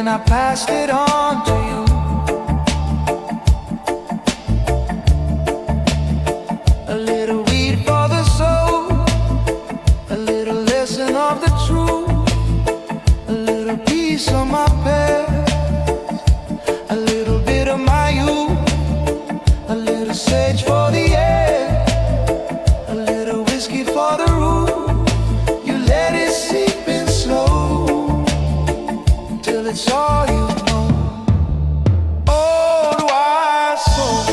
then I passed it on to you. A little weed for the soul, a little lesson of the truth, a little piece of my past, a little bit of my youth, a little sage for the air, a little whiskey for the room. You let it seep in slow till it's all you know. Old wise soul,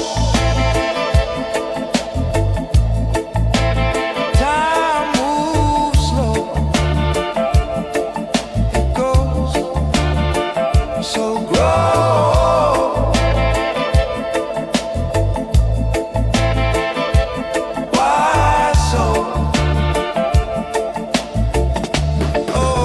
time moves slow, it goes so grow. Wise soul, oh,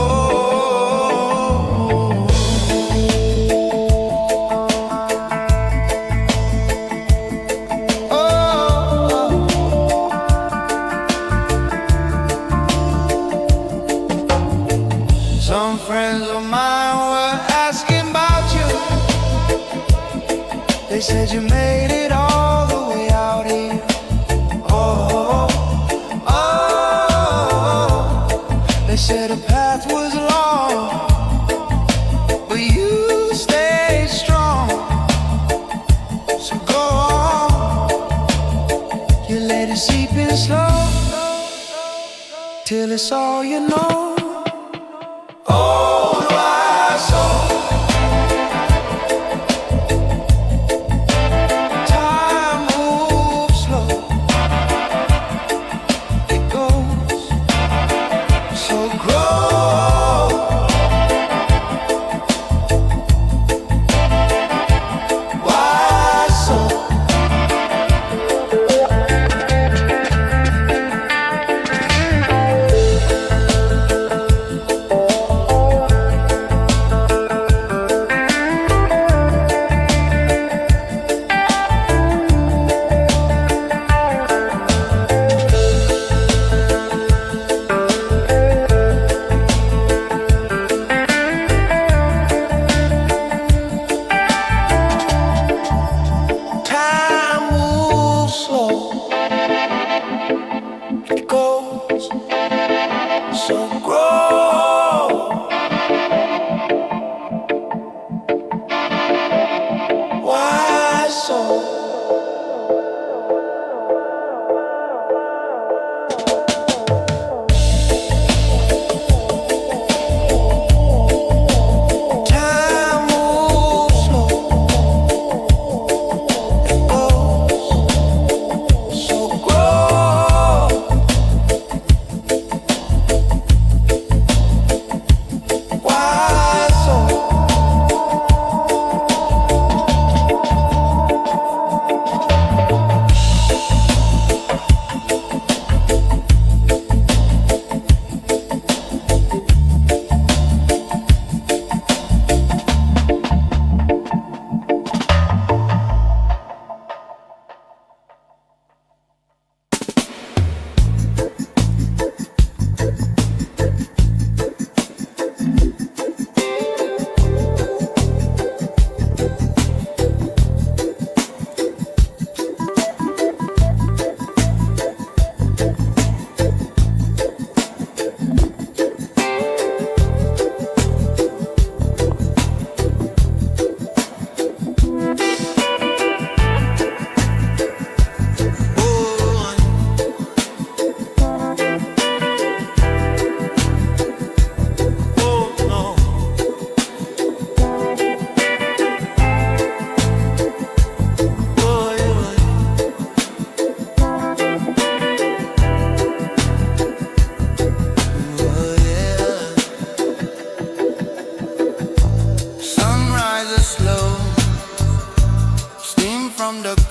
some friends of mine were asking about you. They said you made it all the way out here. Oh, oh, they said the path was long, but you stayed strong. So go on, you let it seep in slow till it's all you know. Old wise soul, time moves slow, it goes so grow. Wise soul, time moves slow, it goes so grow. Wise soul, time moves slow, it goes so grow. Wise soul,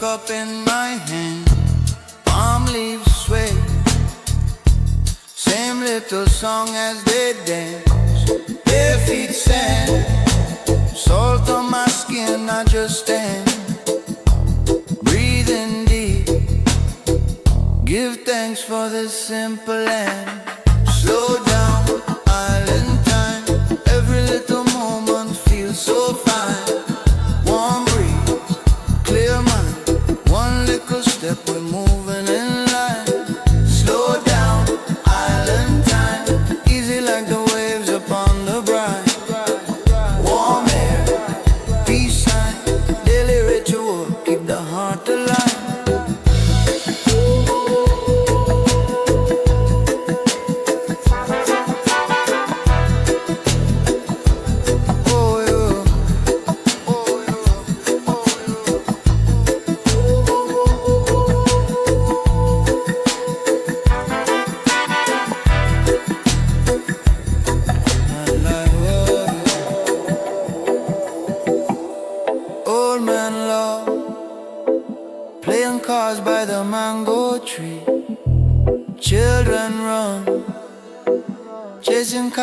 cup in my hand, palm leaves sway, same little song as they dance, bare feet sand, salt on my skin, I just stand, breathing deep, give thanks for this simple land, slow down, island time, every little moment feels so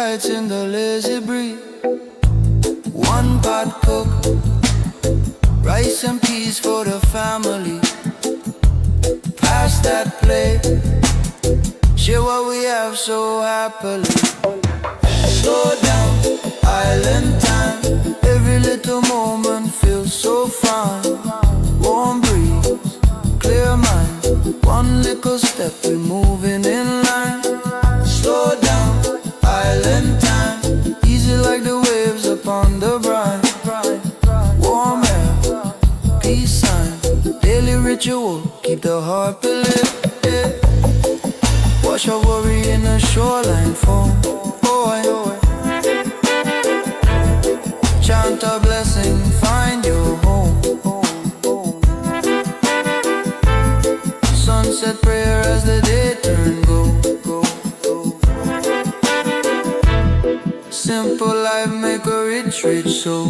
nights in the lazy breeze. One pot cook, rice and peas for the family. Pass that plate, share what we have so happily. Slow down, island time. Every little moment feels so fine. Warm breeze, clear mind. One little step, we're moving in line. Slow down, island time. Easy like the waves upon the brine. Warm air, peace sign. Daily ritual, keep the heart lifted. Wash our worry in the shoreline foam. Chant a blessing, find your home. Sunset prayer as the day turn go. Simple life make a rich soul.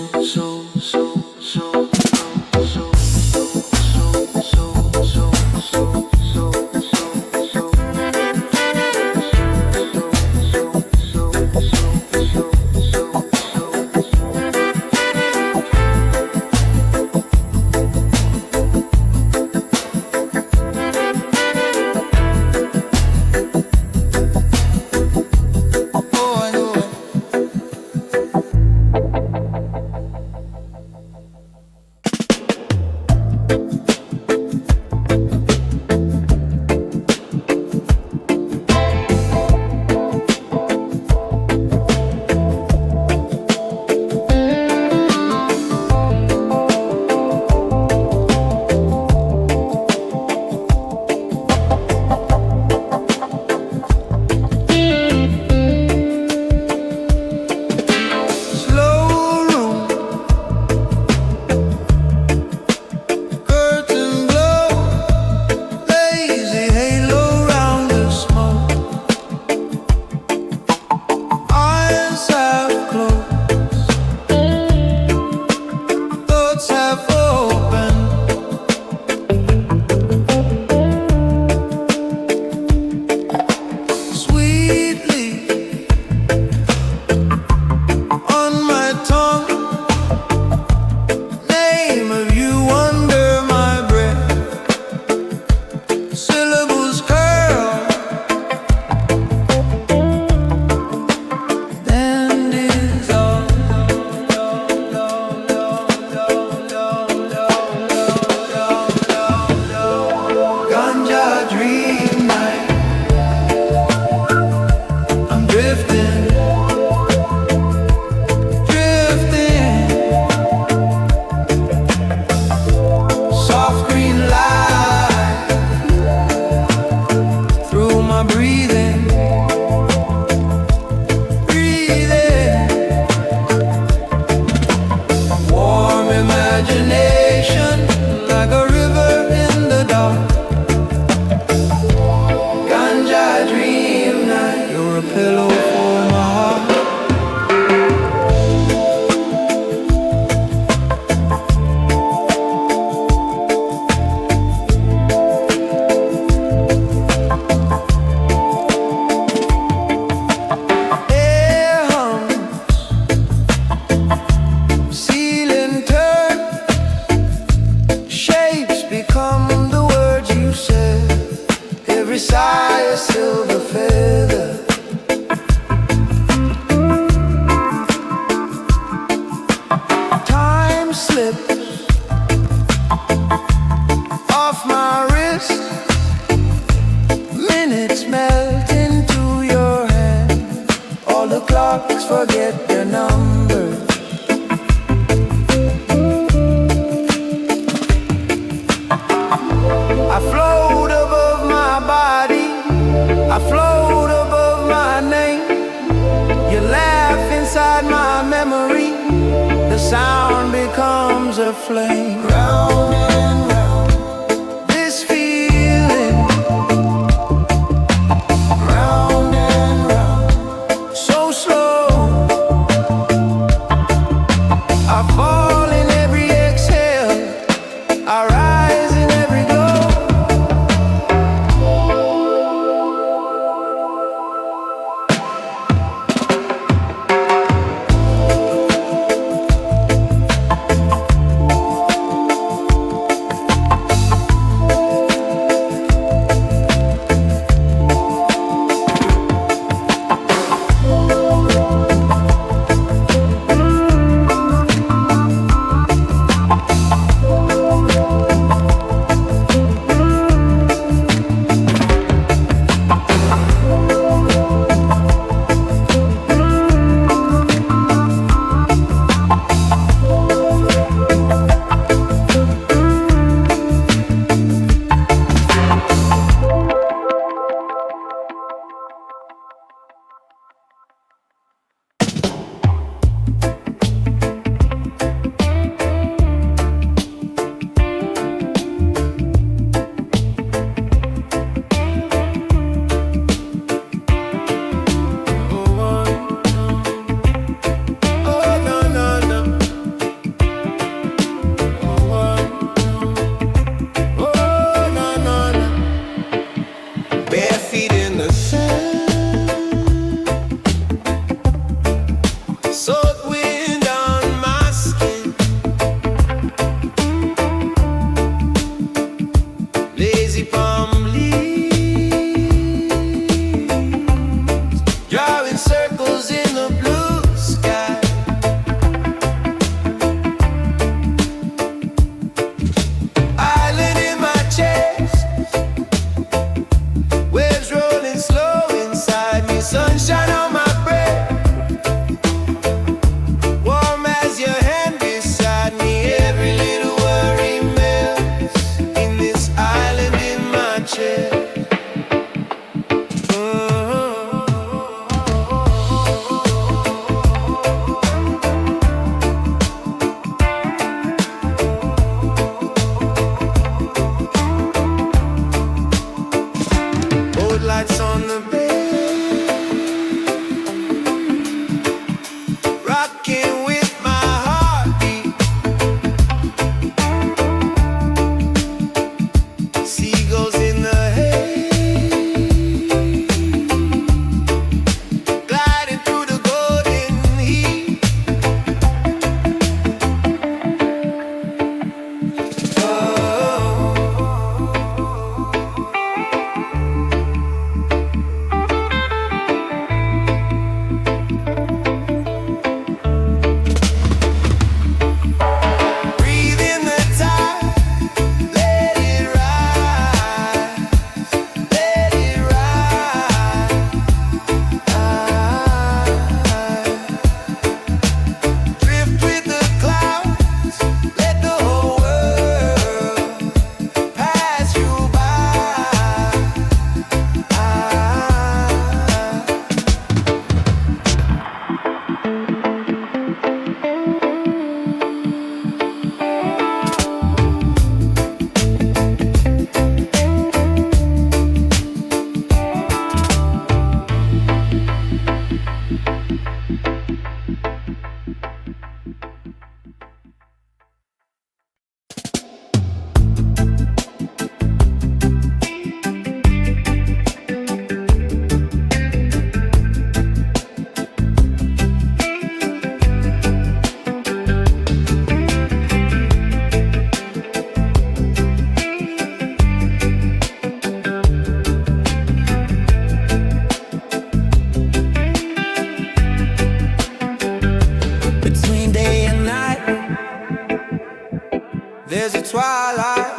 There's a twilight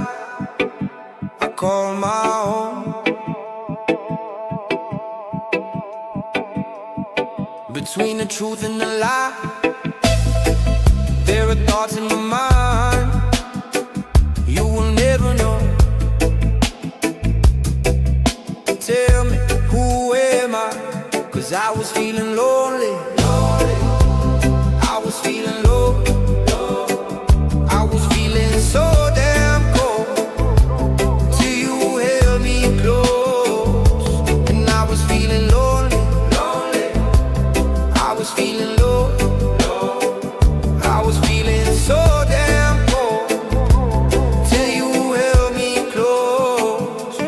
I call my own. Between the truth and the lie, there are thoughts in my mind you will never know. Tell me, who am I? 'Cause I was feeling lonely. I was feeling low. I was feeling so damn cold till you held me close. And I was feeling lonely. I was feeling low. I was feeling so damn cold till you held me close.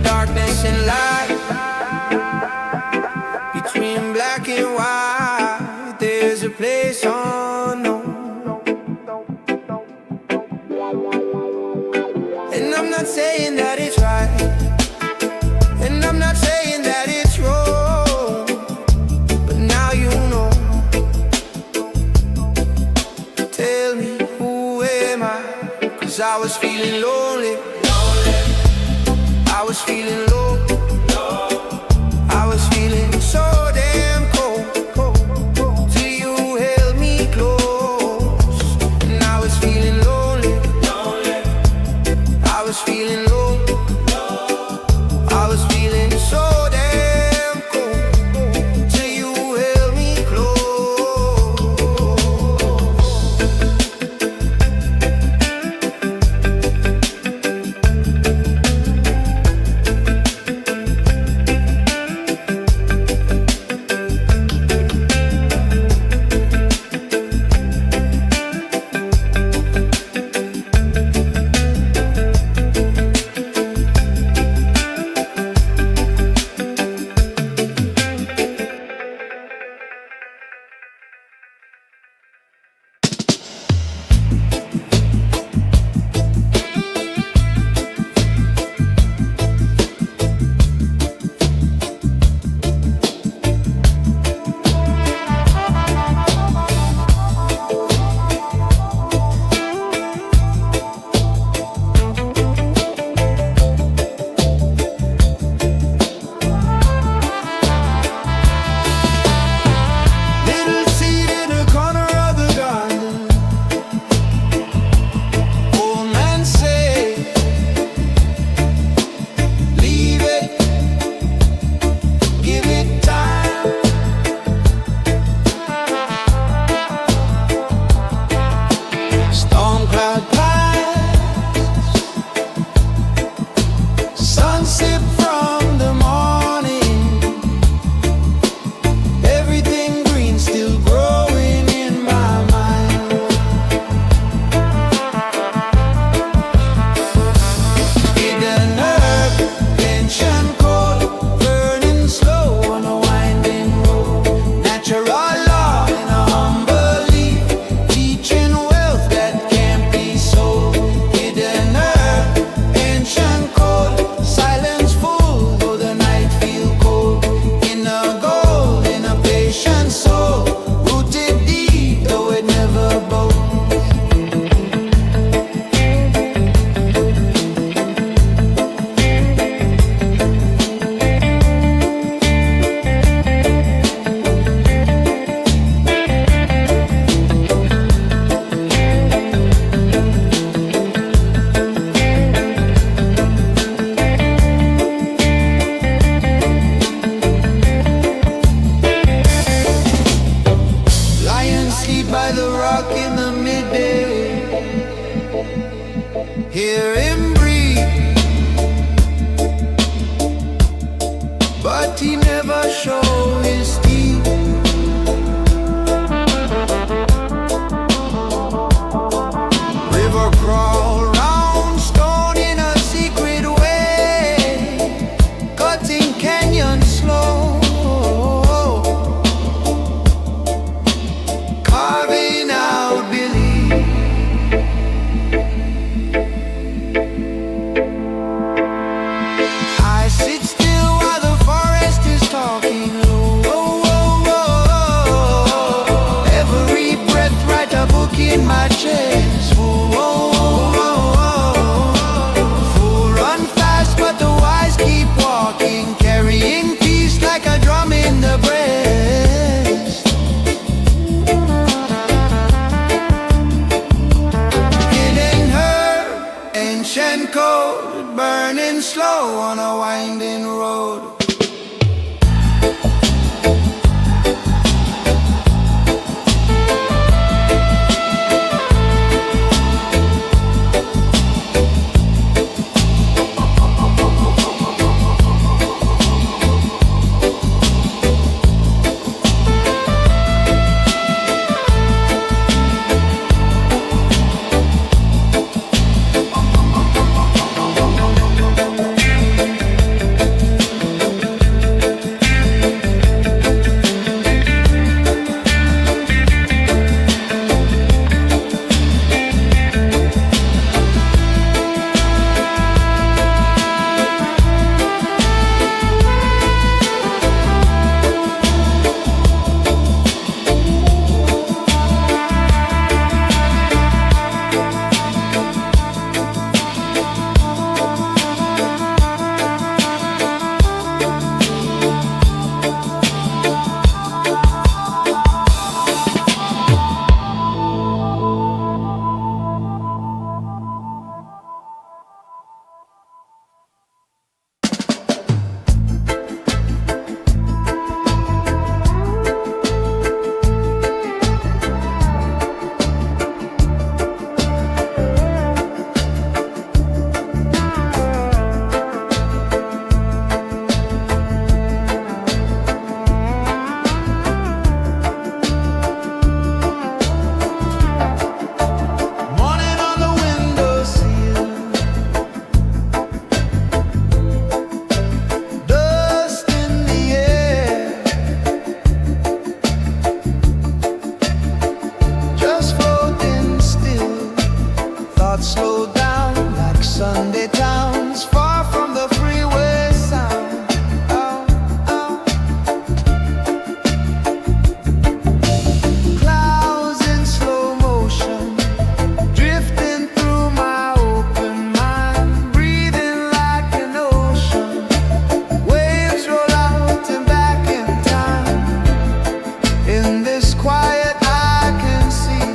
Darkness and light, between black and white, there's a place unknown. And I'm not saying that it's right, and I'm not saying that it's wrong, but now you know. Tell me, who am I? 'Cause I was feeling lonely. I was feeling low. I was feeling so damn cold till you held me close. And I was feeling lonely. I was feeling low. I was feeling so damn cold till you held me close. hear him breathe, but he never showed his teeth. River crawl round stone in a secret way. and cold, burning slow on a winding road. Slow down like Sunday towns, far from the freeway sound. Oh, oh. Clouds in slow motion, drifting through my open mind, breathing like an ocean. Waves roll out and back in time. In this quiet I can see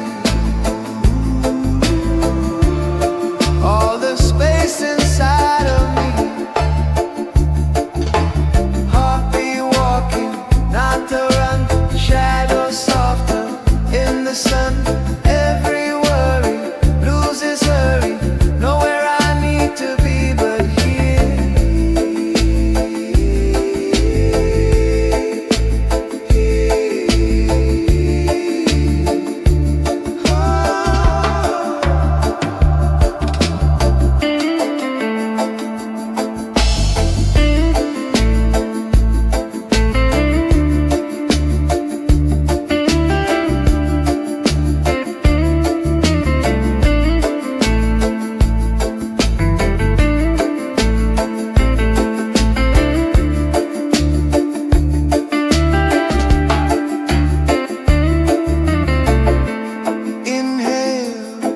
all the space inside of me. Heartbeat walking, not to run. Shadows softer in the sun. Every worry loses hurry. Nowhere I need to be but here. Inhale,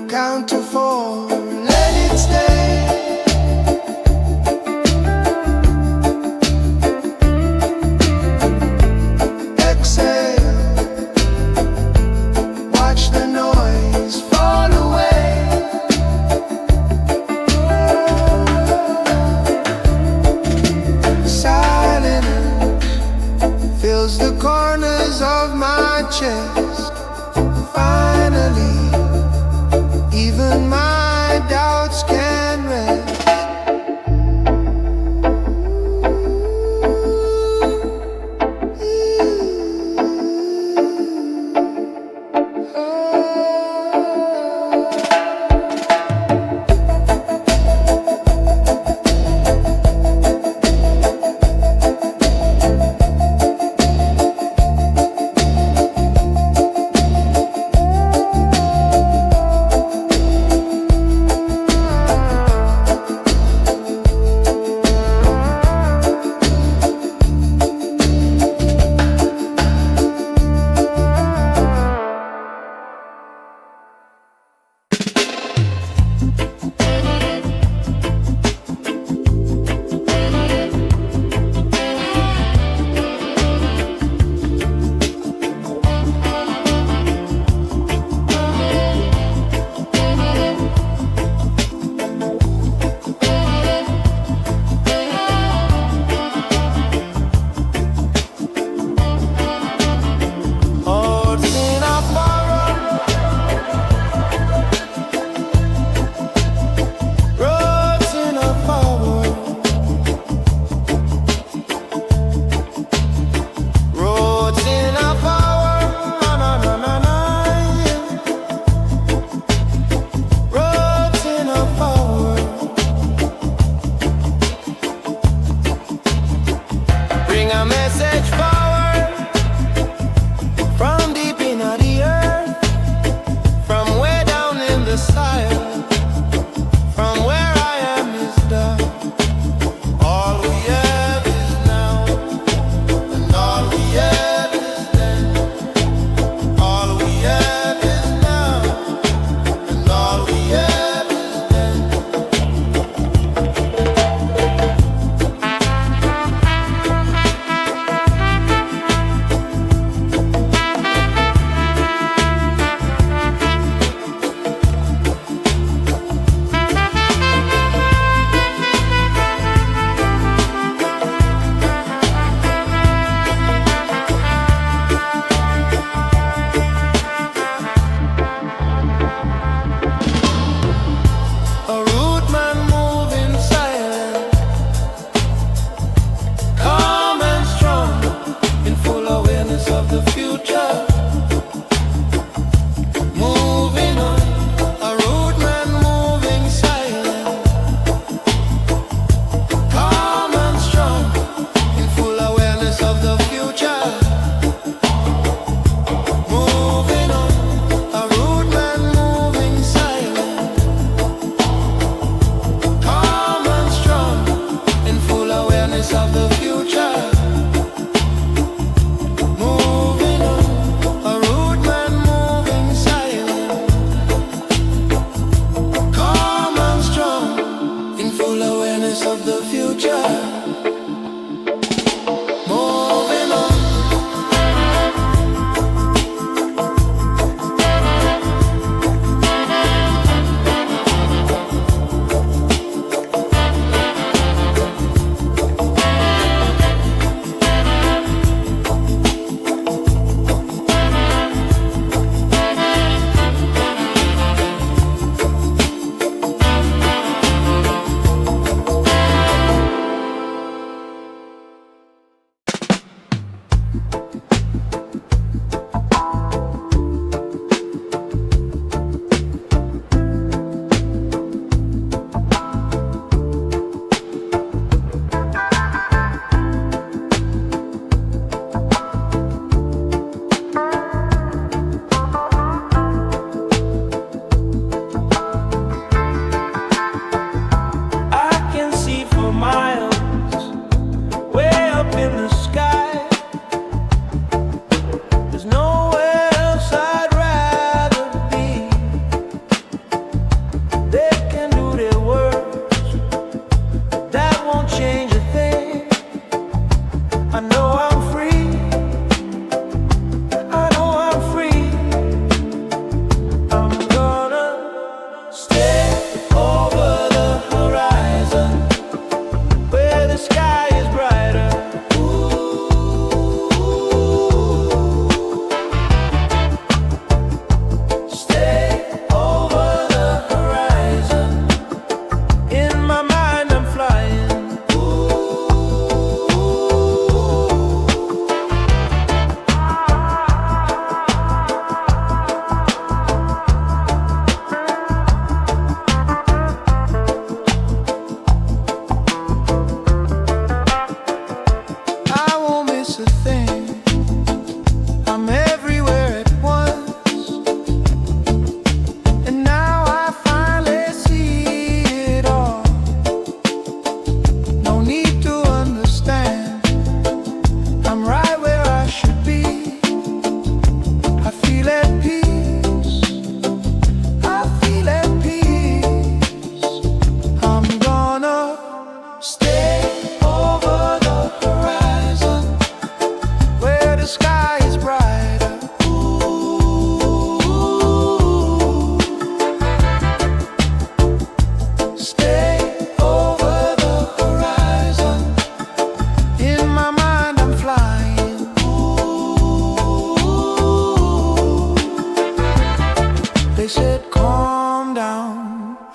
count to 4, let it stay. Exhale, watch the noise fall away. Silence fills the corners of my chest. Finally, even my doubts can rest.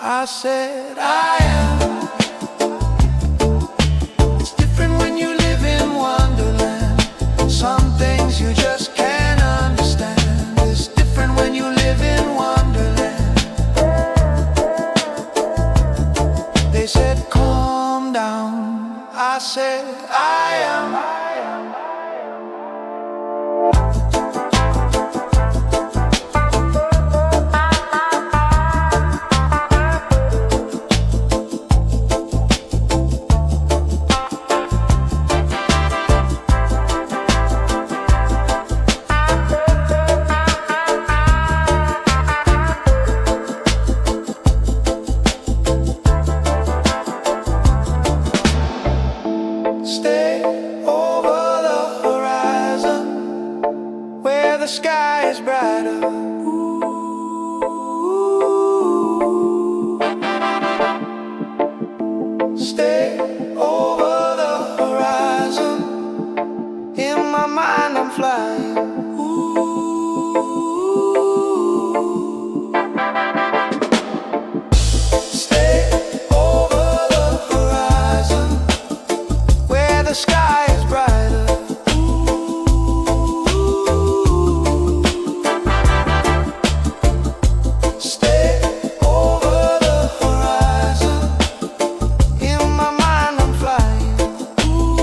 I said I am. It's different when you live in Wonderland. Some things you just can't understand. It's different when you live in Wonderland. They said calm down. I said I am. Stay over the horizon where the sky is brighter. Ooh. Stay over the horizon. In my mind I'm flying. Ooh. Stay over the horizon where the sky is brighter. Ooh. Stay over the horizon. In my mind I'm flying. Ooh.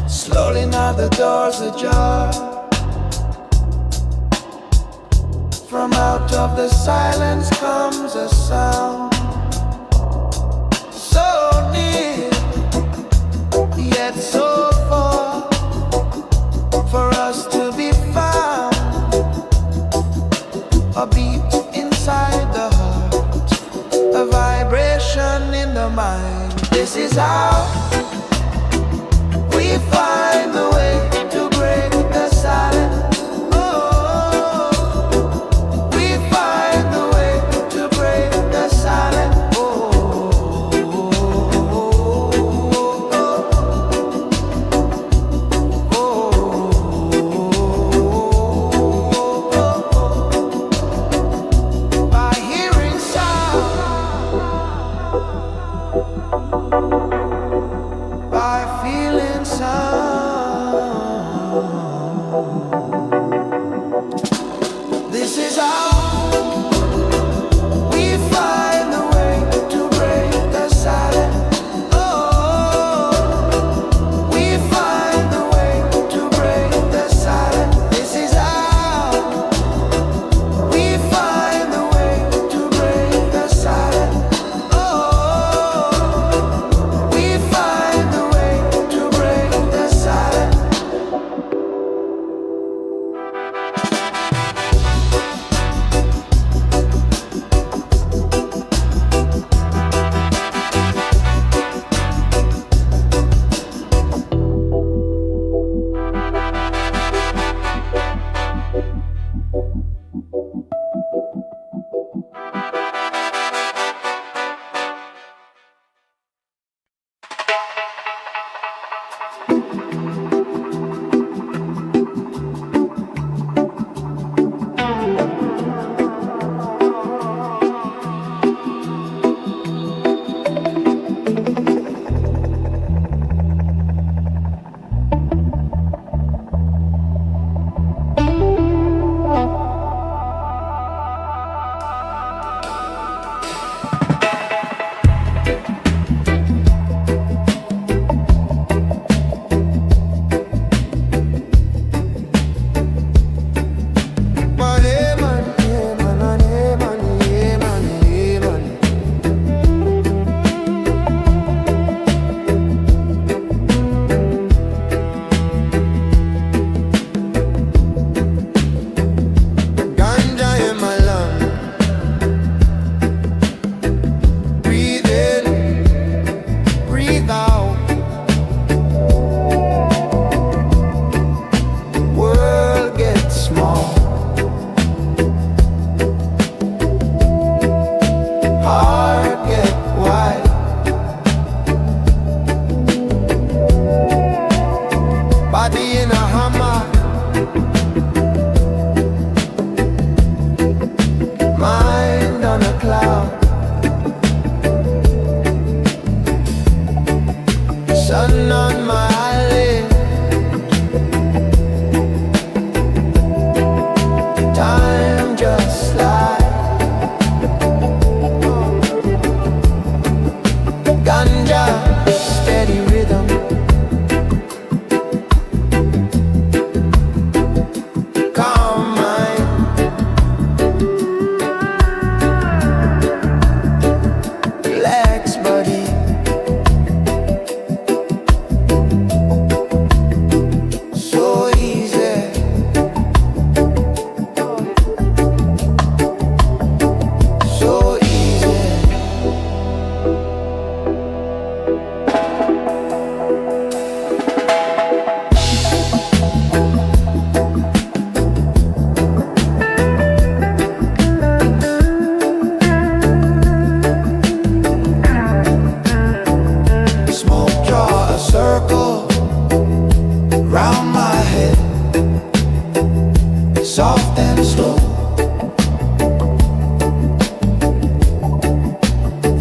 Slowly now the doors ajar. From out of the silence comes a sound so near, yet so far, for us to be found. A beat inside the heart, a vibration in the mind. This is how we find the way to break the silence. Oh, we find the way to break the silence. Oh, by hearing sound, by feeling sound.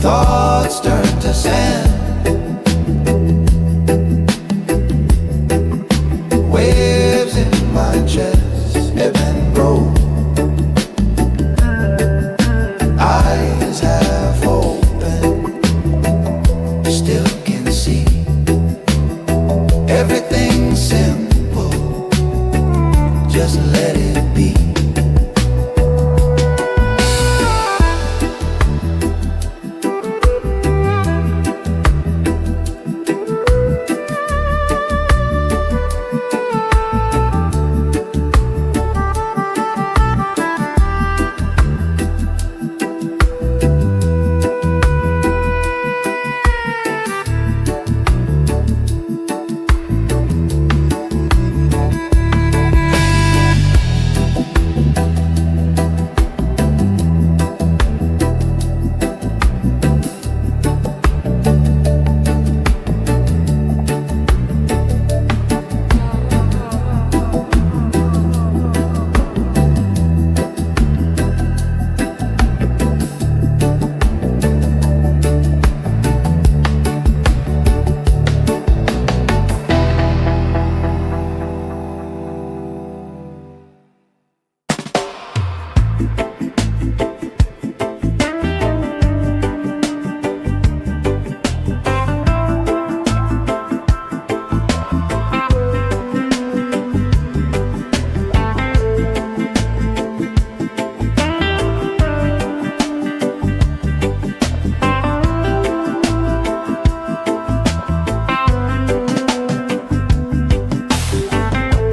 thoughts turn to sand. Waves in my chest ebb and grow. Eyes half open, still can see everything simple. Just let it be.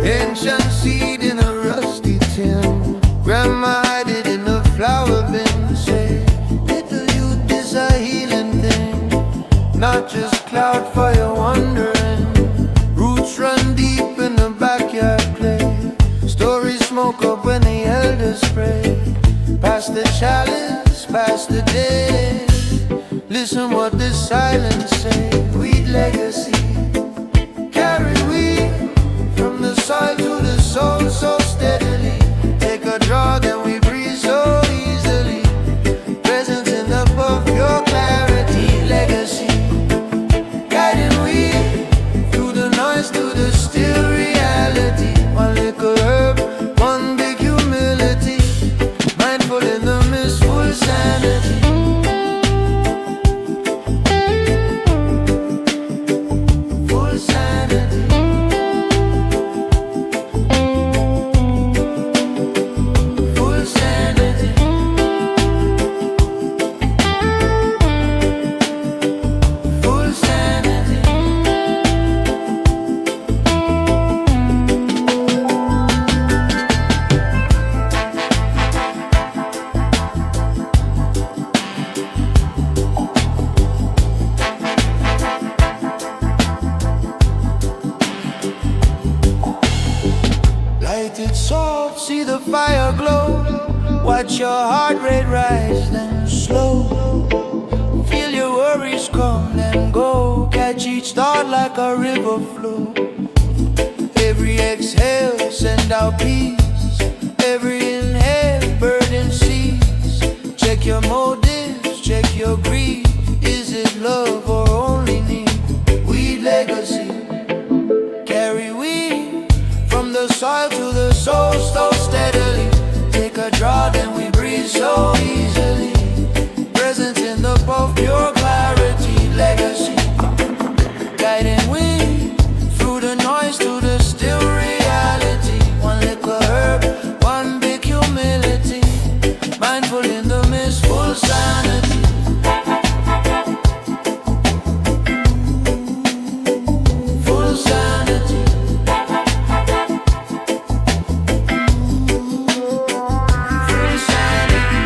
Ancient seed in a rusty tin, grandma hid it in the flower bin. Say, little youth is a healing thing, not just cloud fire wandering. Roots run deep in the backyard play. Stories smoke up when the elders pray. Pass the chalice, pass the day. Listen what the silence say. Weed legacy, carry weed from the soil to the soul so steadily. Take a draw, then we breathe so easily. Presence in the puff, your clarity. Legacy, guiding we through the noise to the still reality. One little herb, one big humility. Mindful in the mist, full sanity. Full sanity. Full sanity. Full sanity. Light it soft, see the fire glow. Watch your heart rate rise, then slow. Feel your worries come, then go. Catch each thought like a river flow. Every exhale, send out peace. Every inhale, burden cease. Check your motives, check your greed. Is it love or only need? Weed legacy, carry weed from the soil to the soul so steadily. Take a draw, then we breathe so easily. Presence in the puff, pure clarity. Legacy, guiding we through the noise to the still reality. One little herb, one big humility. Mindful in the mist, full sanity. Full sanity. Full sanity.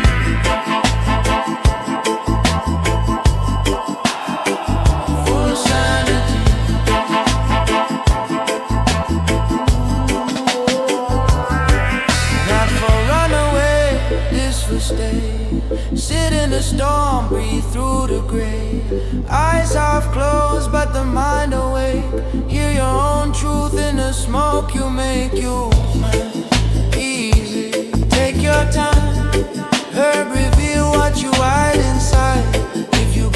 Full sanity. Not for runaway, this for stay. Sit in the storm, breathe through the gray. Eyes half closed, but the mind awake. Hear your own truth in the smoke you make. You easy, take your time. Herb reveal what you hide inside. If you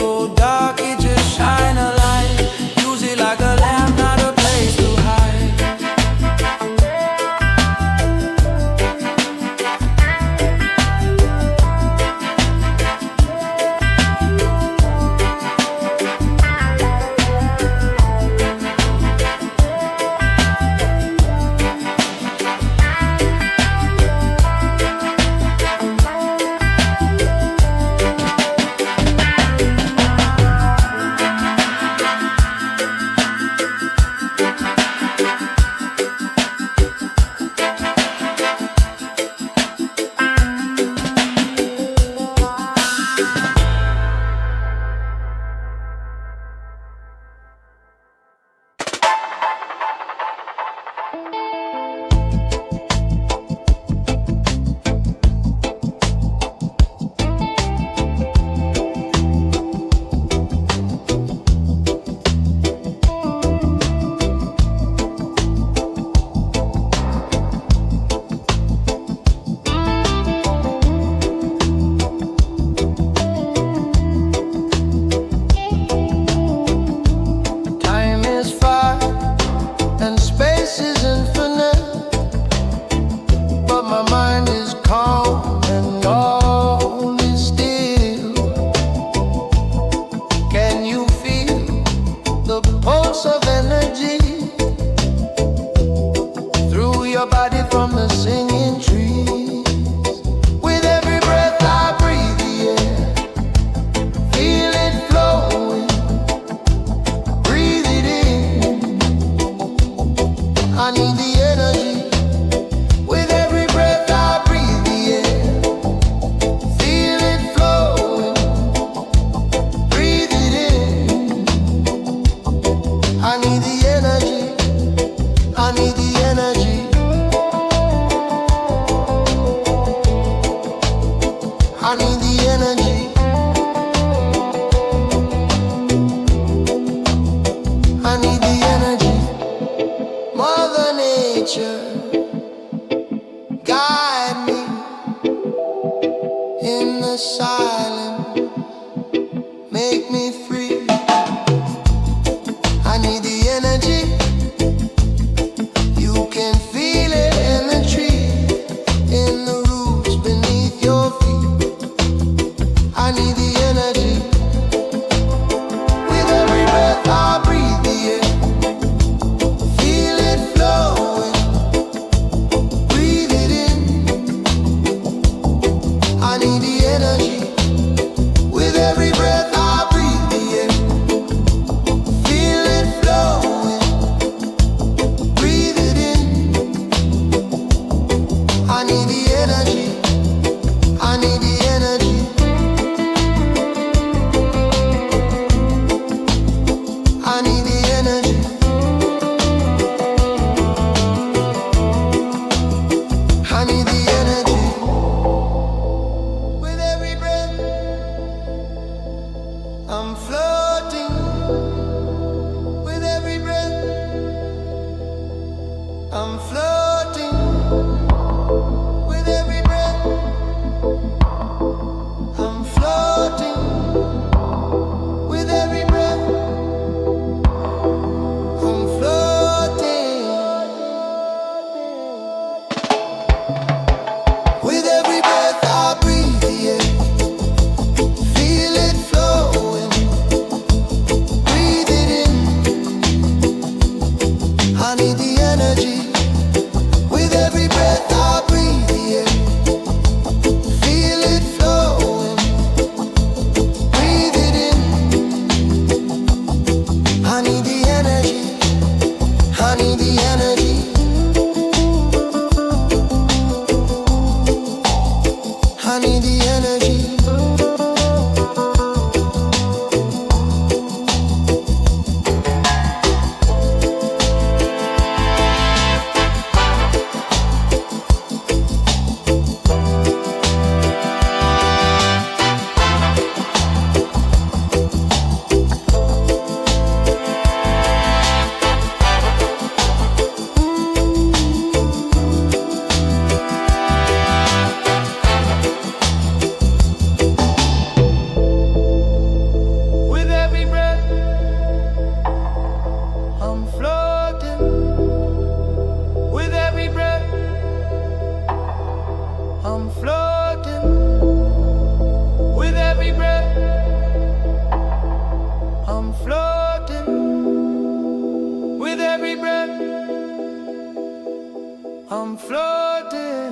island, make me free. I need the energy, you can feel it in the tree, in the roots beneath your feet. I need the energy, with every breath I breathe the air. Feel it flowing, breathe it in. I need the energy, with every breath I breathe the air. Feel it flowing, breathe it in. I need the energy, I need the energy. I need the energy. I need the energy. With every breath, I'm floating. With every breath, I'm floating. With every breath, I'm floating. With every breath, I'm floating. With every breath I breathe the air. Feel it flowing, breathe it in. I need the energy. With every breath I breathe the air. Feel it flowing, breathe it in. I need the energy, I need the energy. I need the energy. With every breath, I'm floating. With every breath, I'm floating. With every breath, I'm floating. With every breath, I'm floating.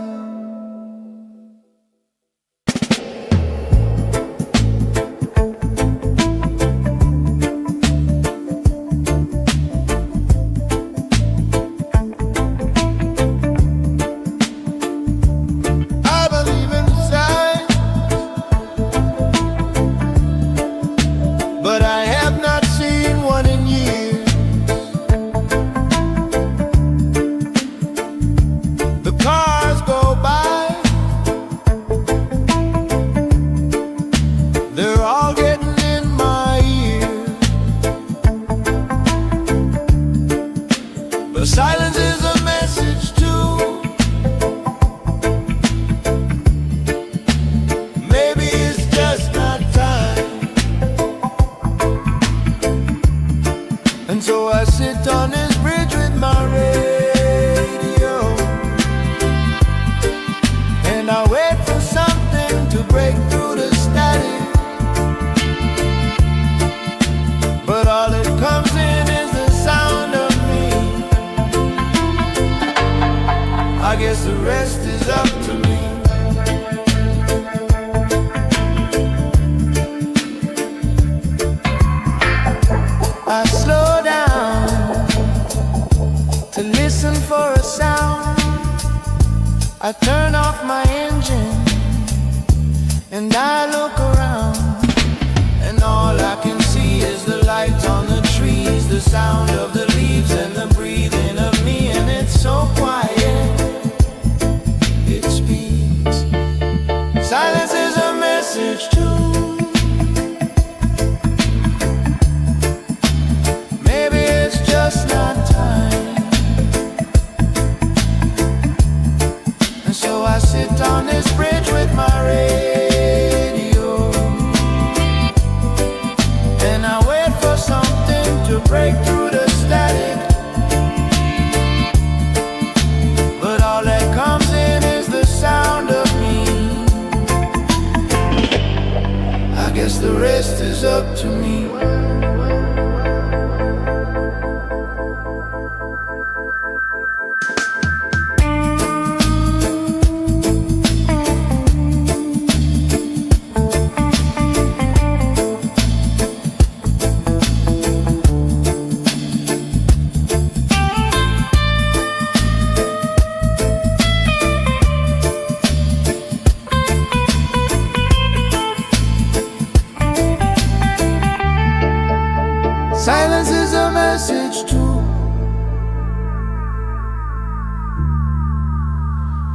I believe in science, but I have not seen one in years. The cars go by, they're all getting in my ear. But silence is a message too. Maybe it's just not time. And so I sit on this bridge with my radio, and I wait for something to break through the static. But all that comes in is the sound of me. I guess the rest is up to me. I slow down to listen for a sound. I turn off my engine and I look around, and all I can see is the lights on the trees, the sound of the leaves and the breathing of me. And it's so quiet, it speaks. Silence is a message too. Maybe it's just not time. And so I I guess the rest is up to me. Silence is a message too.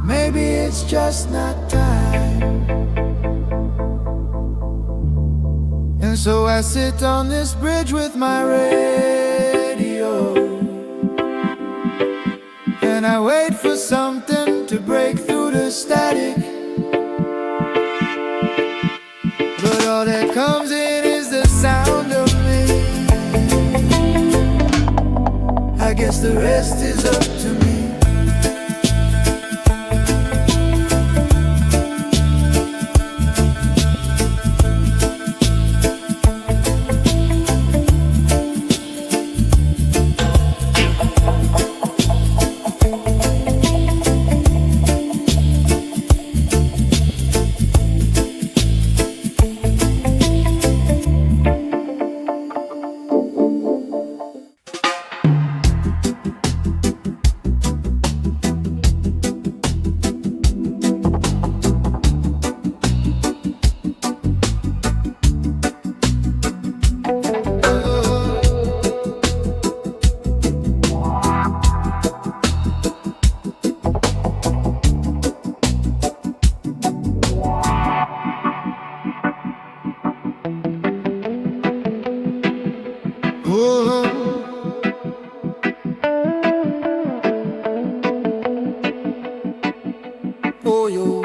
Maybe it's just not time. And so I sit on this bridge with my radio, and I wait for something to break through the static. But all that comes in is the sound of me. I guess the rest is up to me. Oh, yo.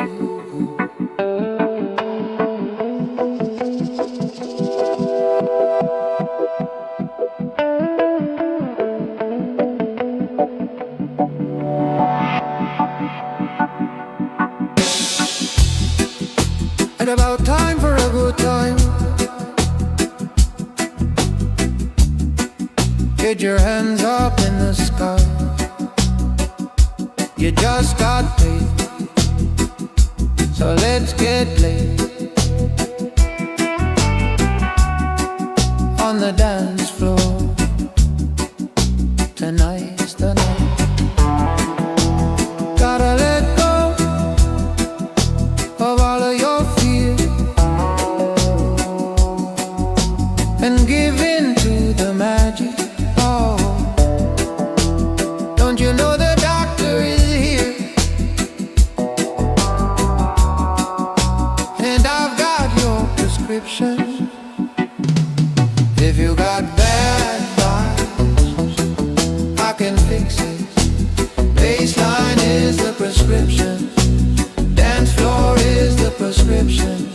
And about time for a good time. Get your hands up in the sky. You just got paid, so let's get laid on the dance floor. Tonight's the night. Gotta let go of all of your fears and give in to the magic. Oh, don't you know the doctor is here? And I've got your prescription. If you got bad vibes, I can fix it. Baseline is the prescription. Dance floor is the prescription.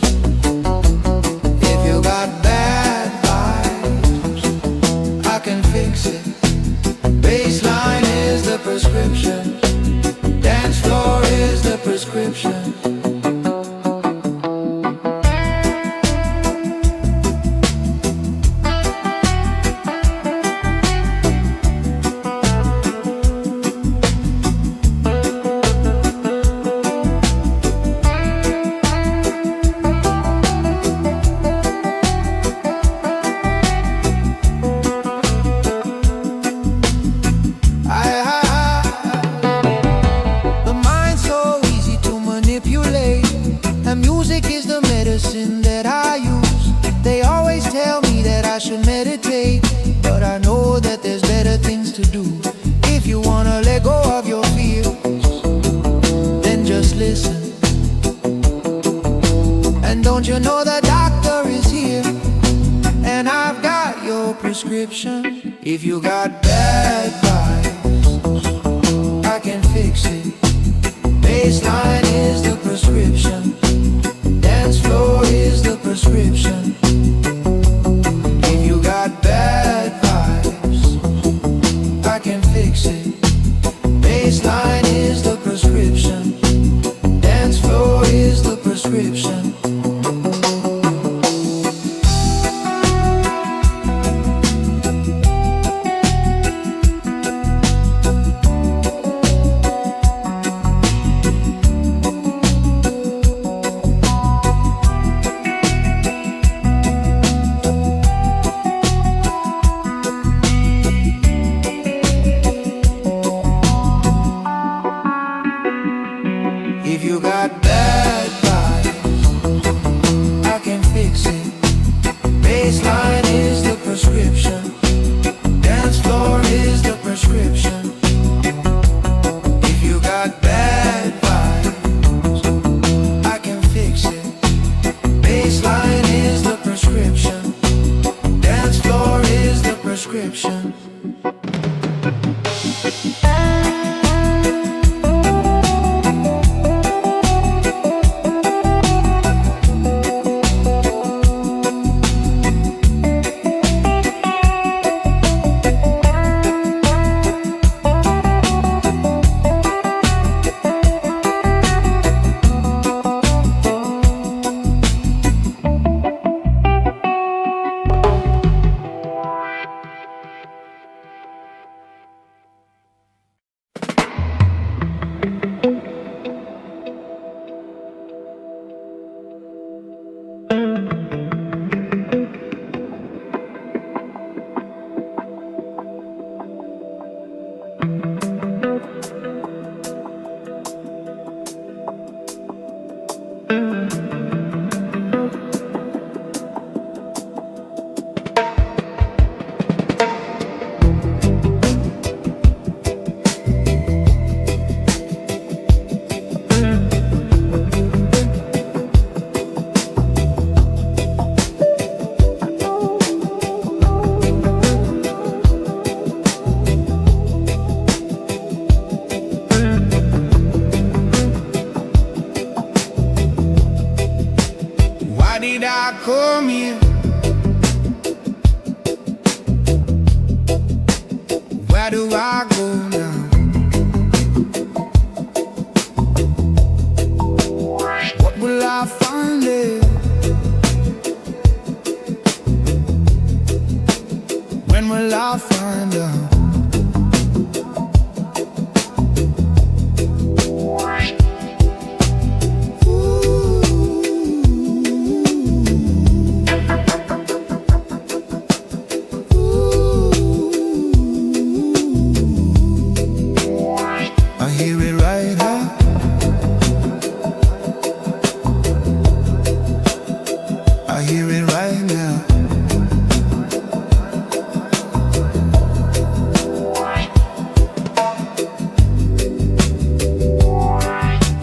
If you got bad vibes, I can fix it. Baseline is the prescription. Dance floor is the prescription. And music is the medicine that I use. They always tell me that I should meditate, but I know that there's better things to do. If you wanna let go of your fears, then just listen. And don't you know the doctor is here? And I've got your prescription. If you got bad vibes, I can fix it. Baseline is the prescription. Dance floor is the prescription. If you got bad vibes, I can fix it. Baseline is the prescription. Dance floor is the prescription. Baseline is the prescription. Dance floor is the prescription. If you got bad vibes, I can fix it. Baseline is the prescription. Dance floor is the prescription. Why did I come here? Where do I go now? What will I find there? When will I find out? I hear it right now. I hear it right now.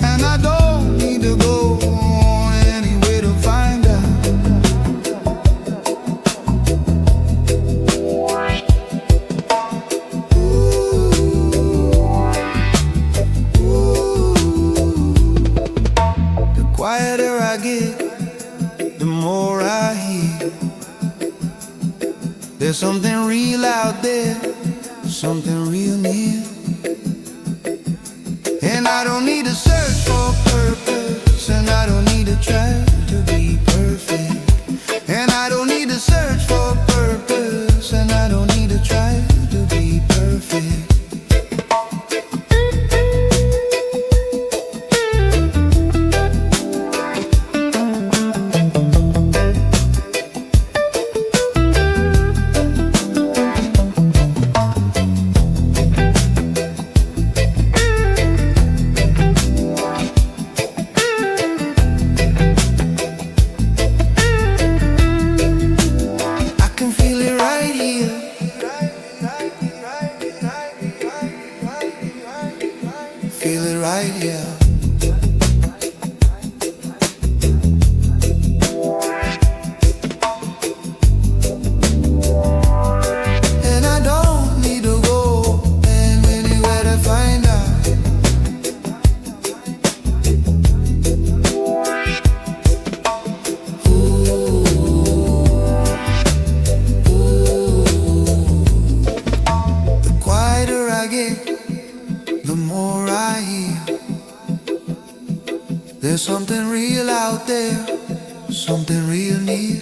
And I don't need to go anywhere to find out. The quieter I get, the more I hear. There's something real out there, something real near. And I don't need to search for purpose, and I don't need to try to be perfect. And I don't need to search for purpose, and I don't need to try to be perfect. I can feel it right here. Feel it right here. And I don't need to go anywhere to find out. The quieter I get, the more I hear. There's something real out there, something real near.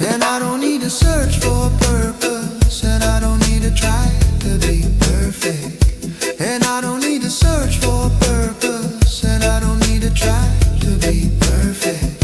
And I don't need to search for a purpose, and I don't need to try to be perfect. And I don't need to search for a purpose, and I don't need to try to be perfect.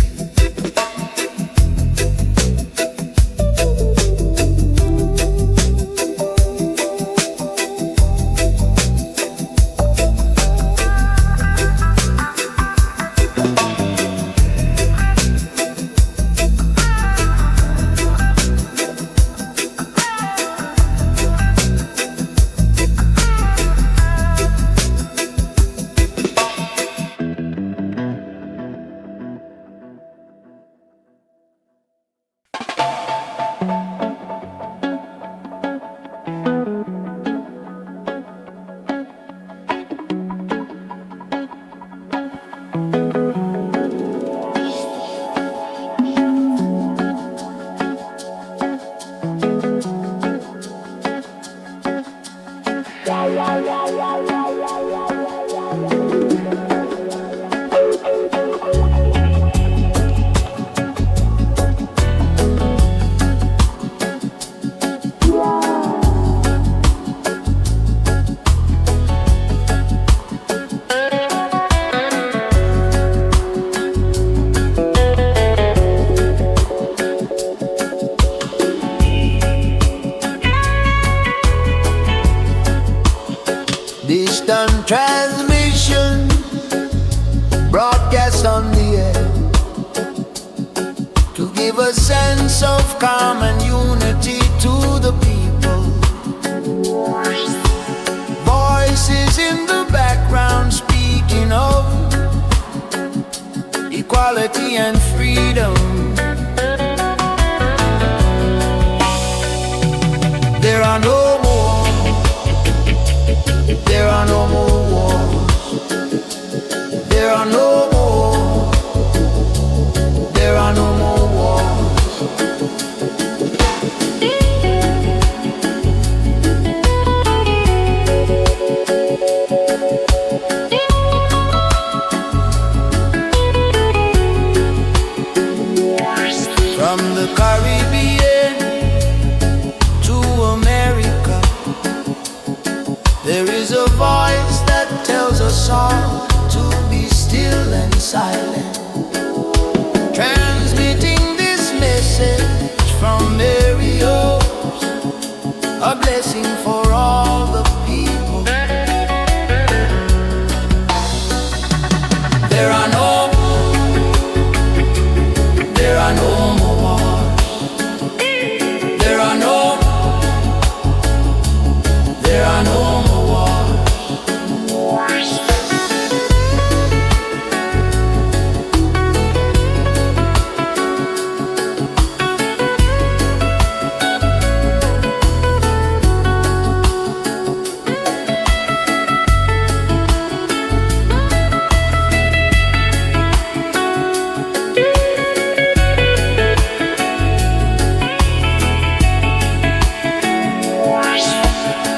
give a sense of calm and unity to the people. Voices in the background speaking of equality and freedom. There are no more, there are no more wars. There are no more, there are no more wars. From the Caribbean to America, there is a voice that tells us all to be still and silent, transmitting this message from Mario's, a blessing for all the people. There are no, there are no more wars. There are no, there are no more wars.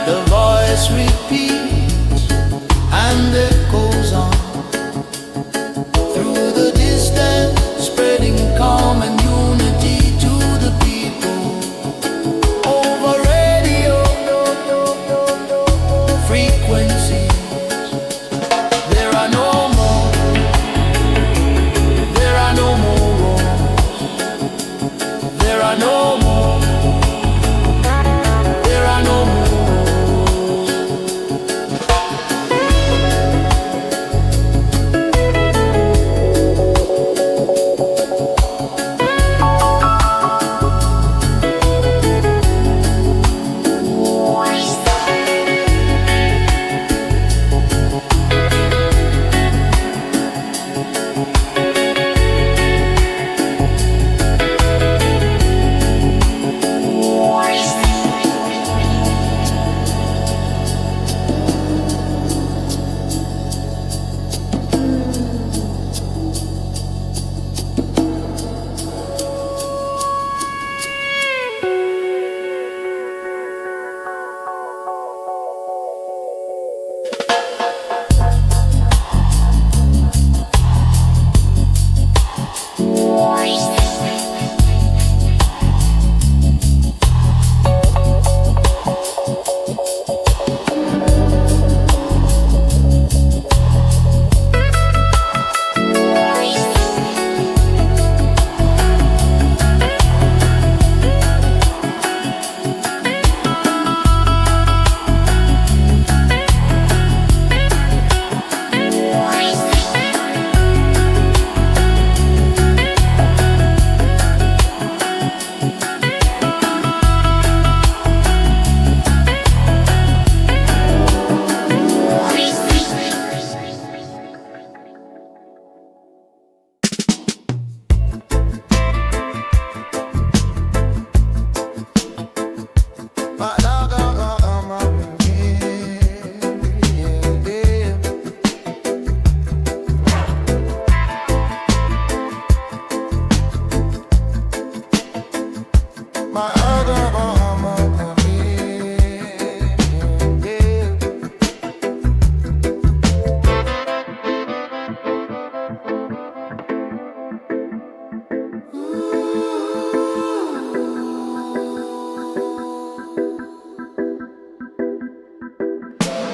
The voice repeats and echoes on through the distance, spreading calm and unity to the people. Over radio frequencies, there are no more, there are no more wars. There are no more, there are no more.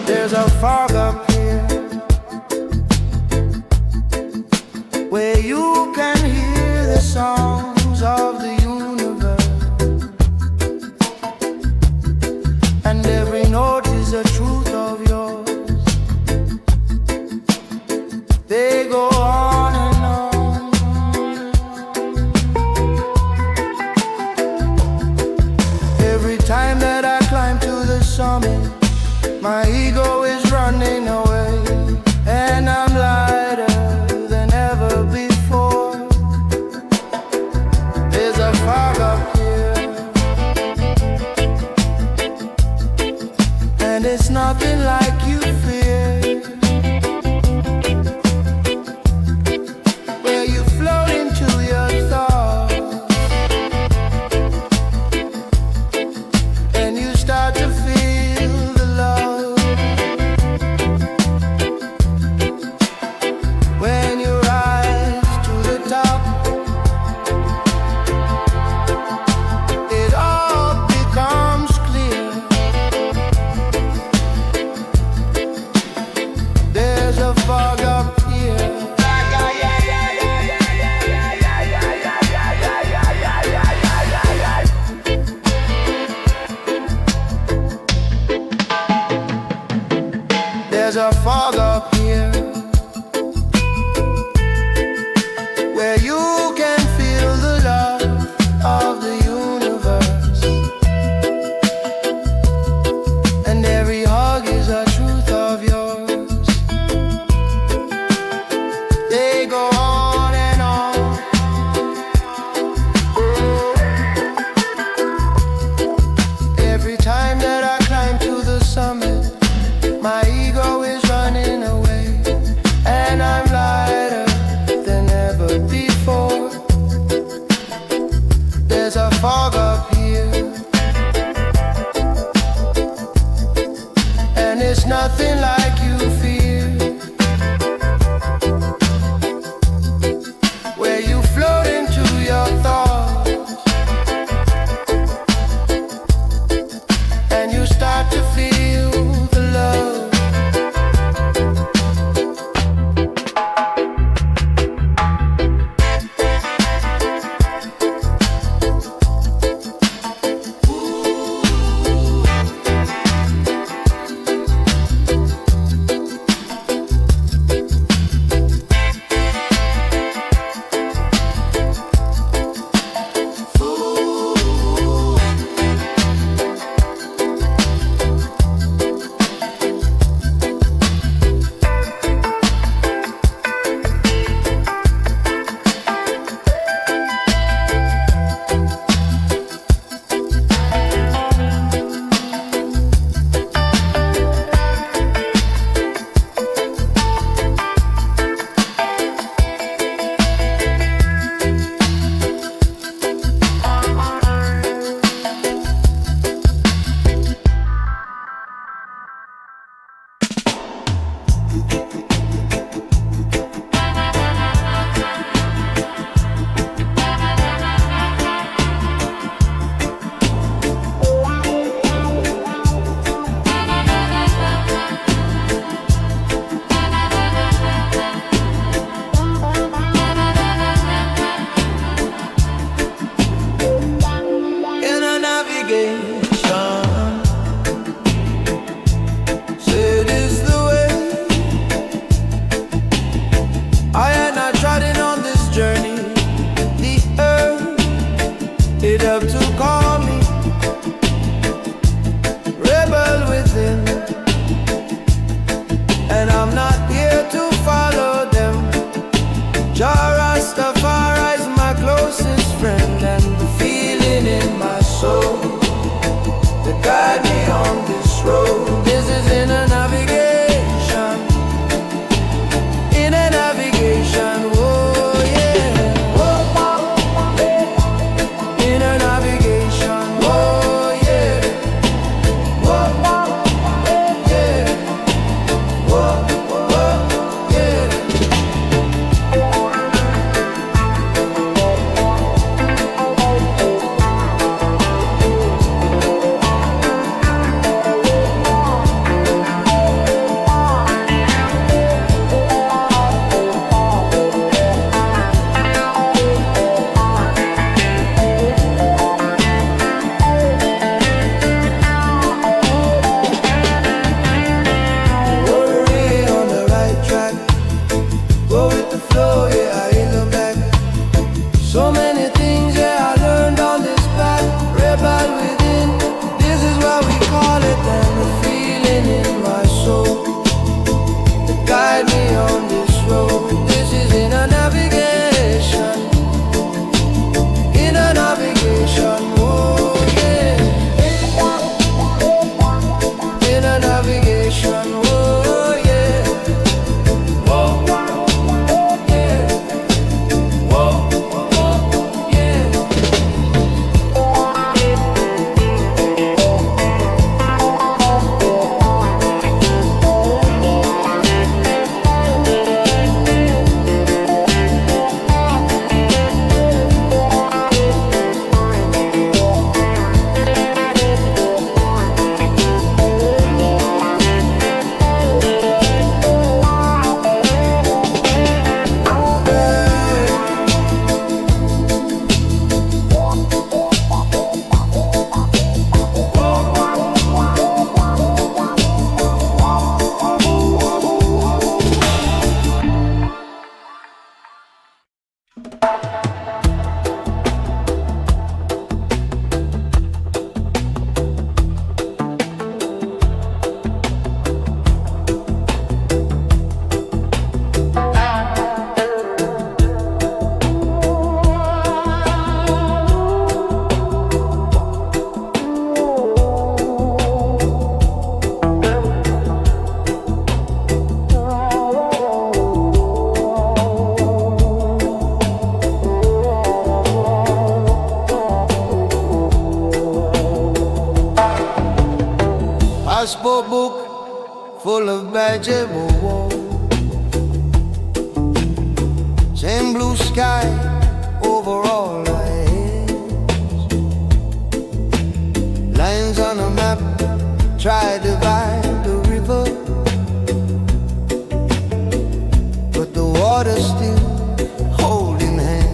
There's a fog up here where you can hear the songs of the universe, and every note is a truth of yours. They go on and on. My ego is running away, and I'm lighter than ever before. There's a fog up here, and it's nothing like you fear. Where you float into your thoughts, and you start to feel the love. When you rise to the top, it all becomes clear. There's a fog up here. There's a fog up here, where you can feel the love of the universe, and every hug is a truth of yours. They go on and on. Every time that I climb to the summit, my ego is running away, and I'm lighter than ever before. There's a fog up here, and it's nothing like you fear. Where you float into your thoughts, and you start to feel the love. rebel within. This is what we call it, and the feeling in passport book full of vegetable woe. Same blue sky over all our heads. Lines on a map try to divide the river, but the water's still holding hands.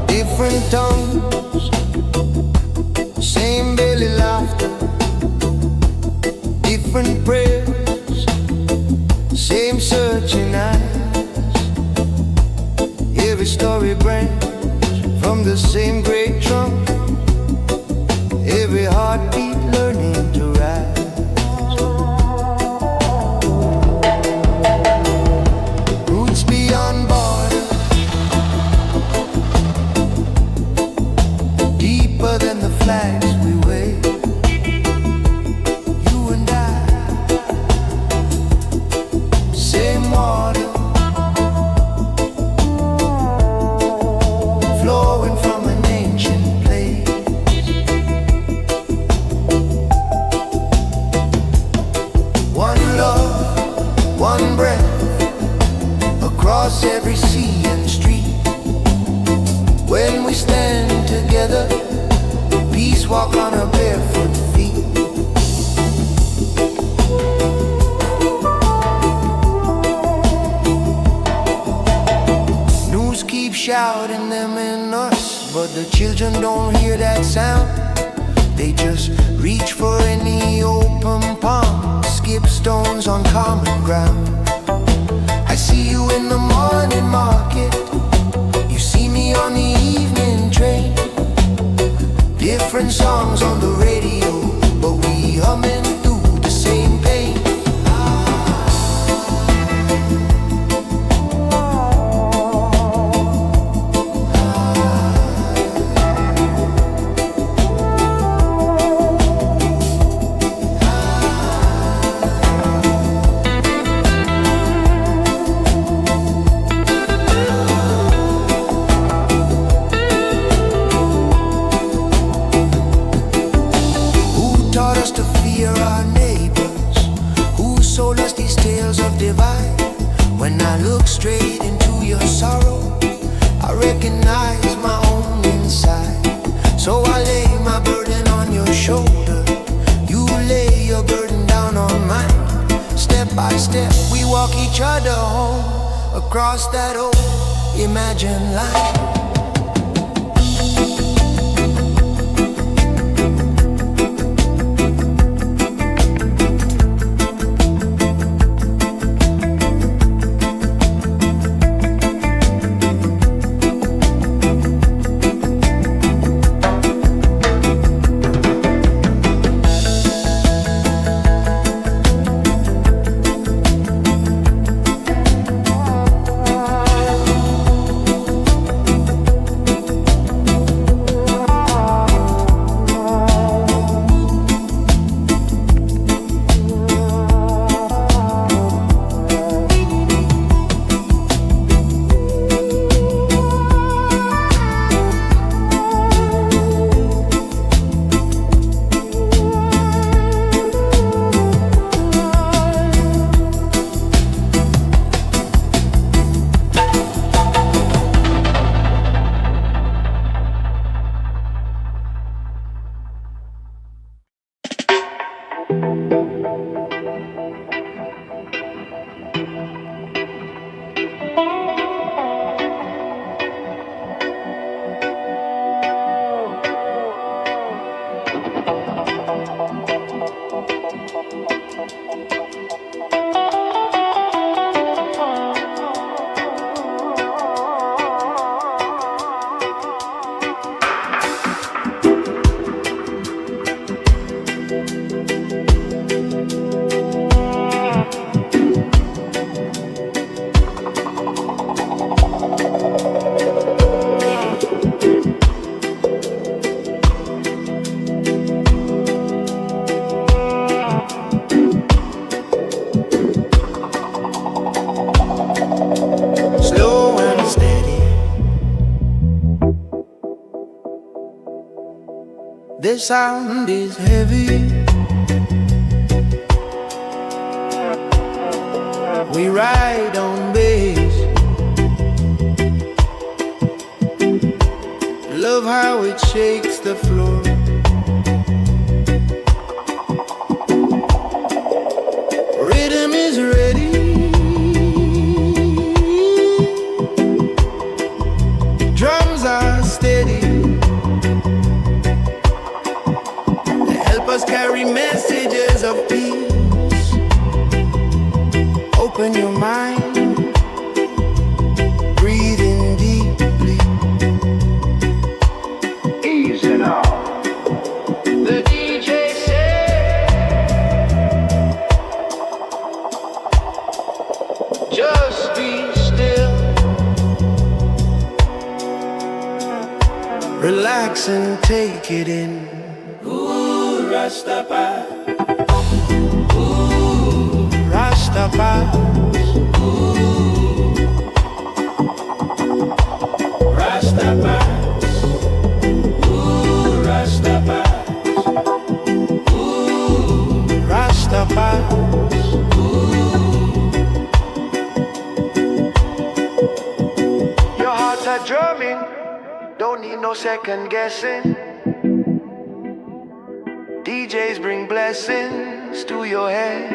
Different tongues, same belly laughter. Different prayers, same searching eyes. Every story branch from the same great trunk. Every heartbeat learning to rise. Roots beyond borders, deeper than the flags we wave. You and I, same water, flowing from an ancient place. One love, one breath, across every sea and street. When we stand together, peace walk on our barefoot feet. News keep shouting them in us, but the children don't hear that sound. They just reach for any open palm, skip stones on common ground. I see you in the morning market, you see me on the evening train. Different songs on the radio, but we humming through the same pain. Taught us to fear our neighbors, who sold us these tales of divide. When I look straight into your sorrow, I recognize my own inside. So I lay my burden on your shoulder, you lay your burden down on mine. Step by step we walk each other home, across that old imagined line. This sound is heavy. We ride on bass. Love how it shakes the floor. Rhythm is ready. Drums are steady. They help us carry messages of peace. Open your mind. Breathe in deeply. Easy now. The DJ said, just be still. Relax and take it in. Ooh, Rastafari. Ooh, Rastafari. Ooh, Rastafari. Ooh, Rastafari. Ooh, Rastafari. Your hearts are drumming. Don't need no second guessing. DJs bring blessings to your head.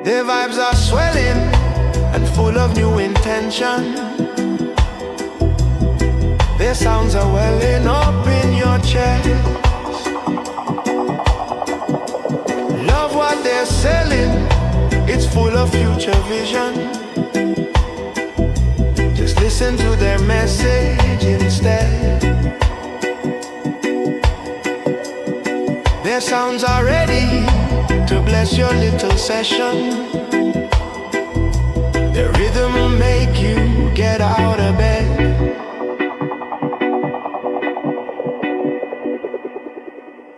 Their vibes are swelling and full of new intention. Their sounds are welling up in your chest. Love what they're selling. It's full of future vision. Just listen to their message instead. Their sounds are ready to bless your little session. Their rhythm will make you get out of bed.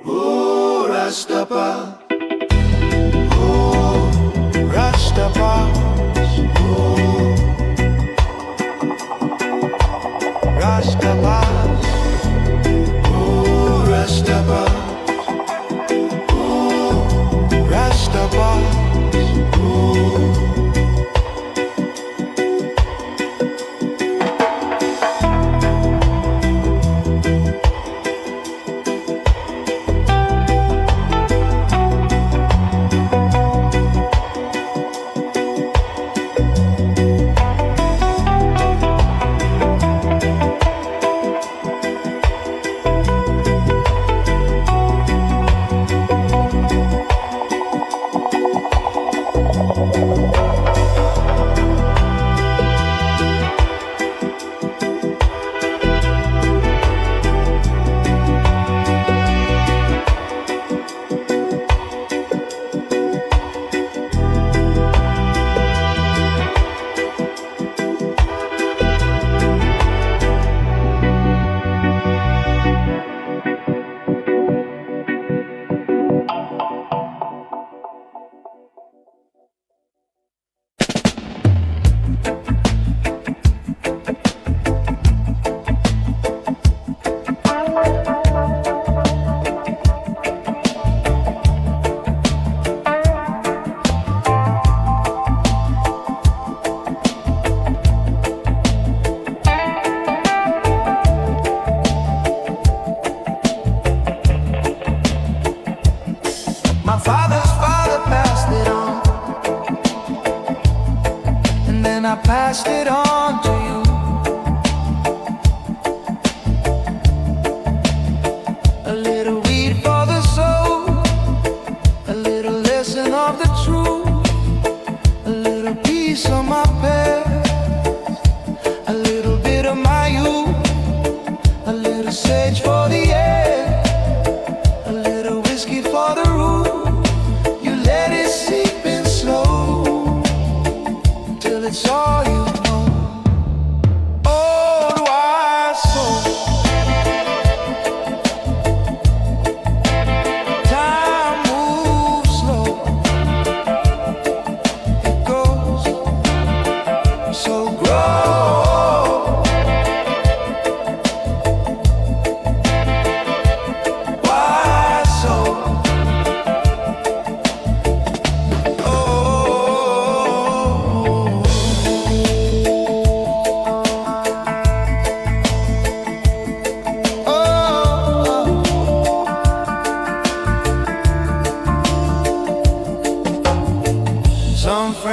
Ooh, Rastafari. Ooh, Rastafari. Ooh, Rastafari. Ooh, Rastafari. Rastafari. My father's father passed it on, and then I passed it on to you. A little weed for the soul, a little lesson of the truth, a little piece of my past, a little bit of my youth, a little sage for the air, a little whiskey for the root. Let it seep in slow till it's all you know. Old wise soul, time moves slow. It goes so grow.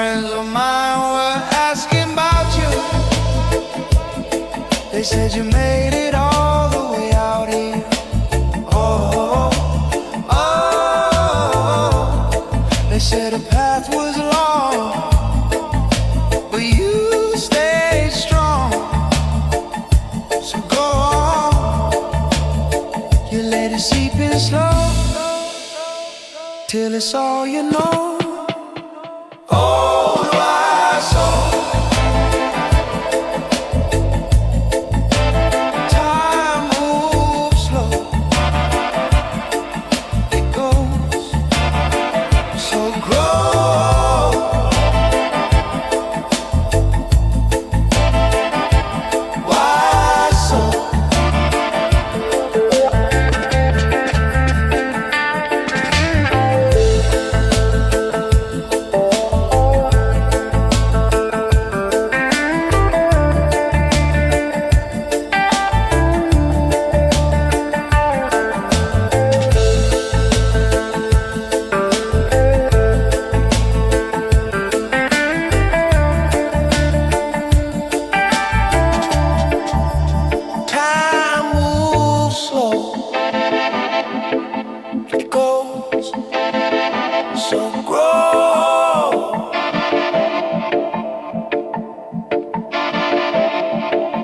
friends of mine were asking about you. They said you made it all the way out here. Oh, oh, oh. They said the path was long, but you stayed strong. So go on, you let it seep in slow, till it's all you know. Oh, my soul. Time moves slow. It goes so grow. Why so? So grow.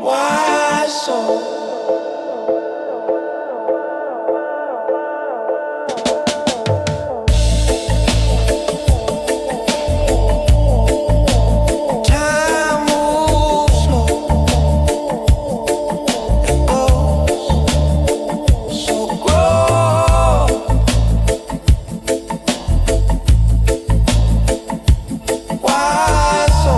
Why so? Time moves slow. It goes so grow. Why so?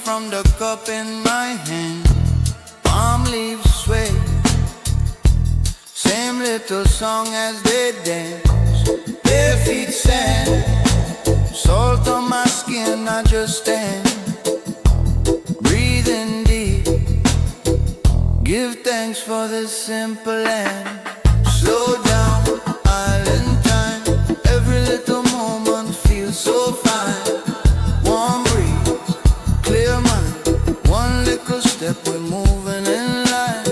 From the cup in my hand, palm leaves sway. Same little song as they dance. Bare feet sand, salt on my skin, I just stand. Breathing deep, give thanks for the simple land. Slow down, island time. Every little moment feels so fine. Warm breeze, clear mind, one little step, we're moving in line.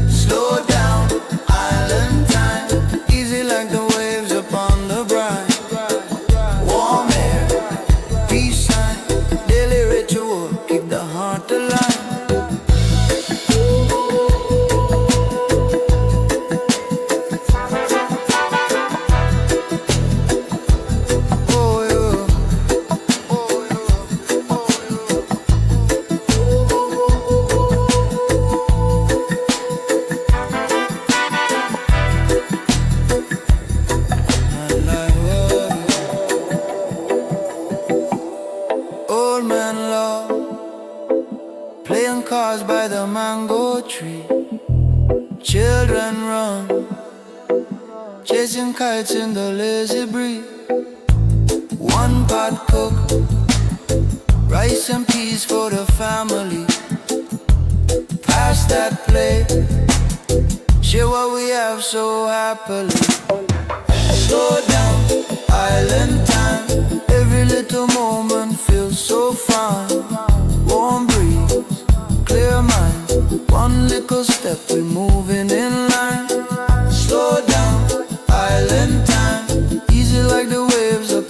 Slow down, island time, easy like the waves upon the brine. Warm air, peace sign, daily ritual, keep the heart alive. Old man love, playing cards by the mango tree. Children run, chasing kites in the lazy breeze. One pot cook, rice and peas for the family. Pass that plate, share what we have so happily. Slow down,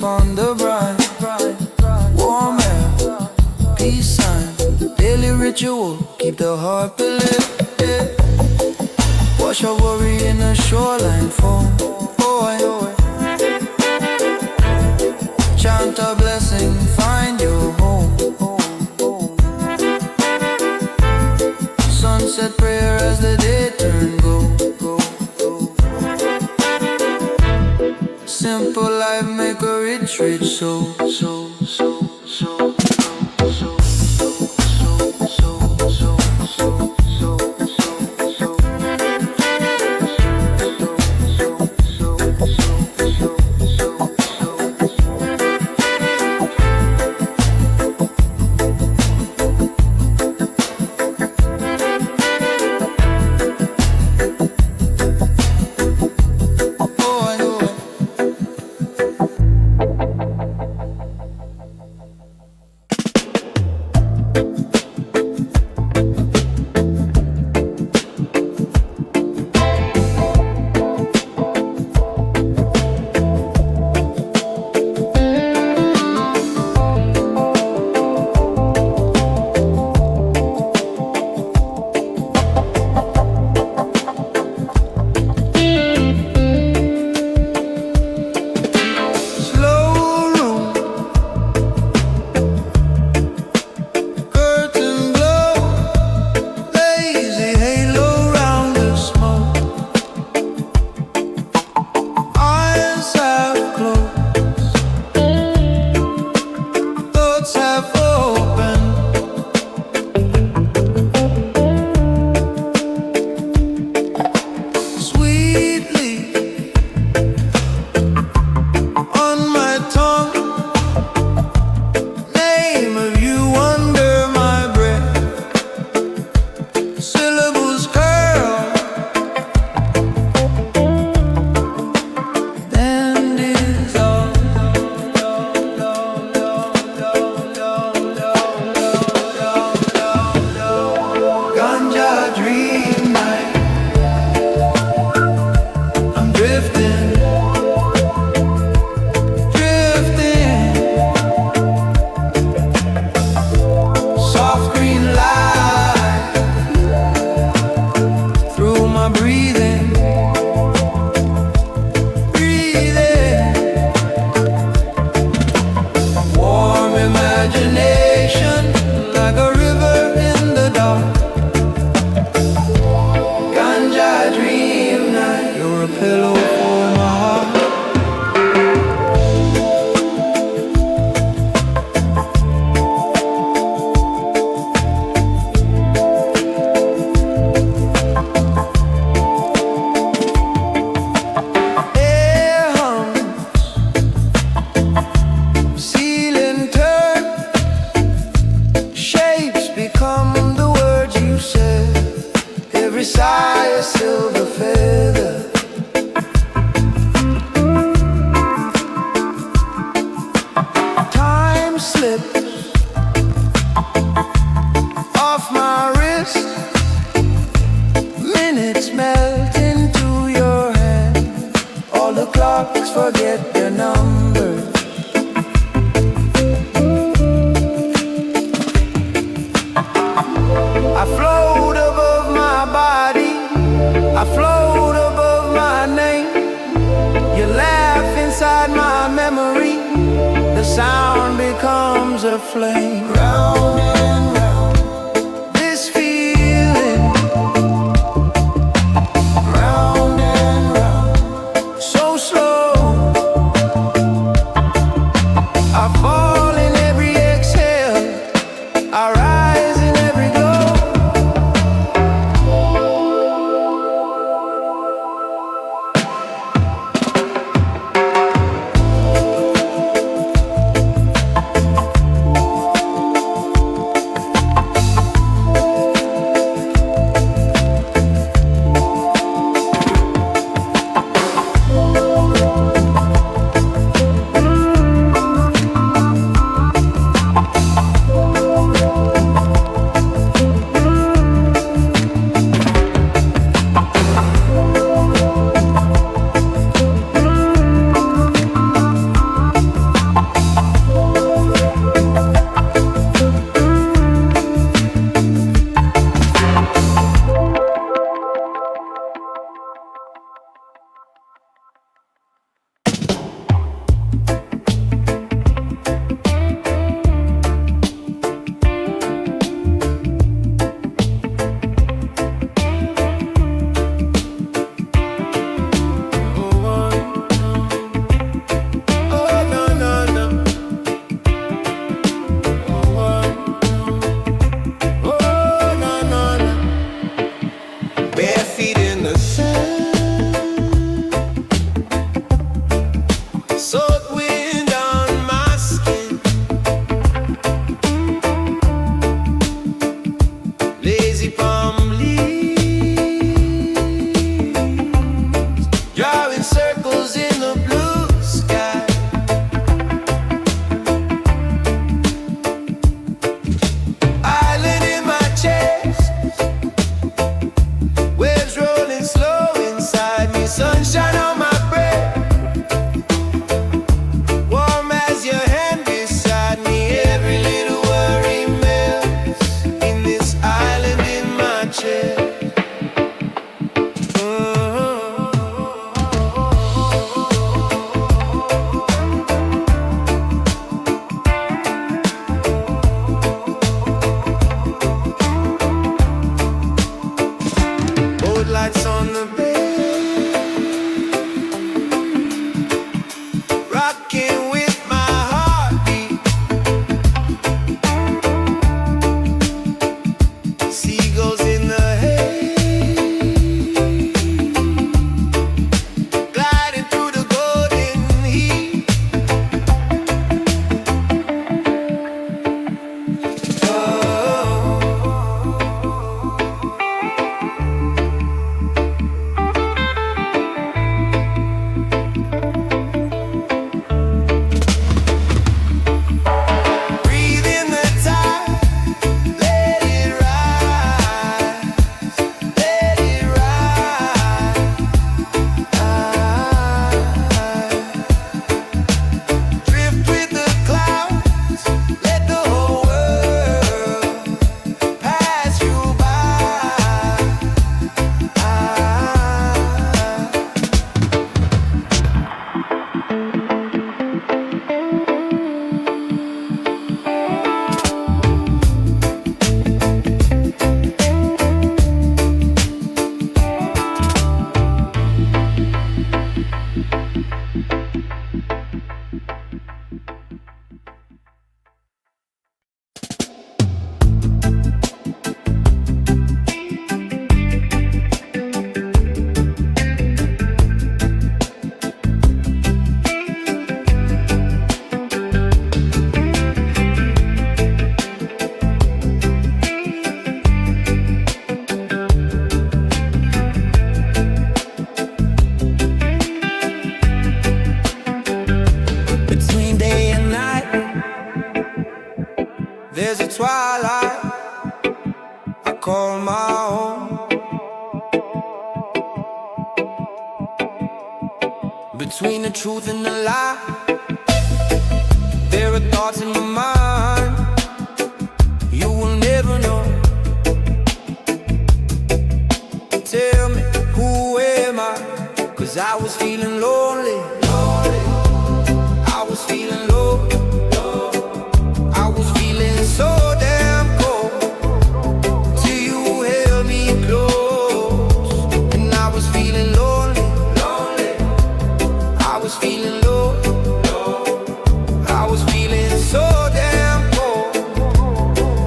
sip on the brine. Warm air, peace sign, daily ritual, keep the heart believe. Wash our worry in the shoreline foam. Chant a blessing, find your home. Sunset prayer as the day turn go. Simple life make a rich soul. There's a twilight I call my own. Between the truth and the lie, there are thoughts in my mind you will never know. Tell me, who am I? 'Cause I was feeling lonely. I was feeling low. I was feeling so damn cold till you held me close. And I was feeling lonely. I was feeling low. I was feeling so damn cold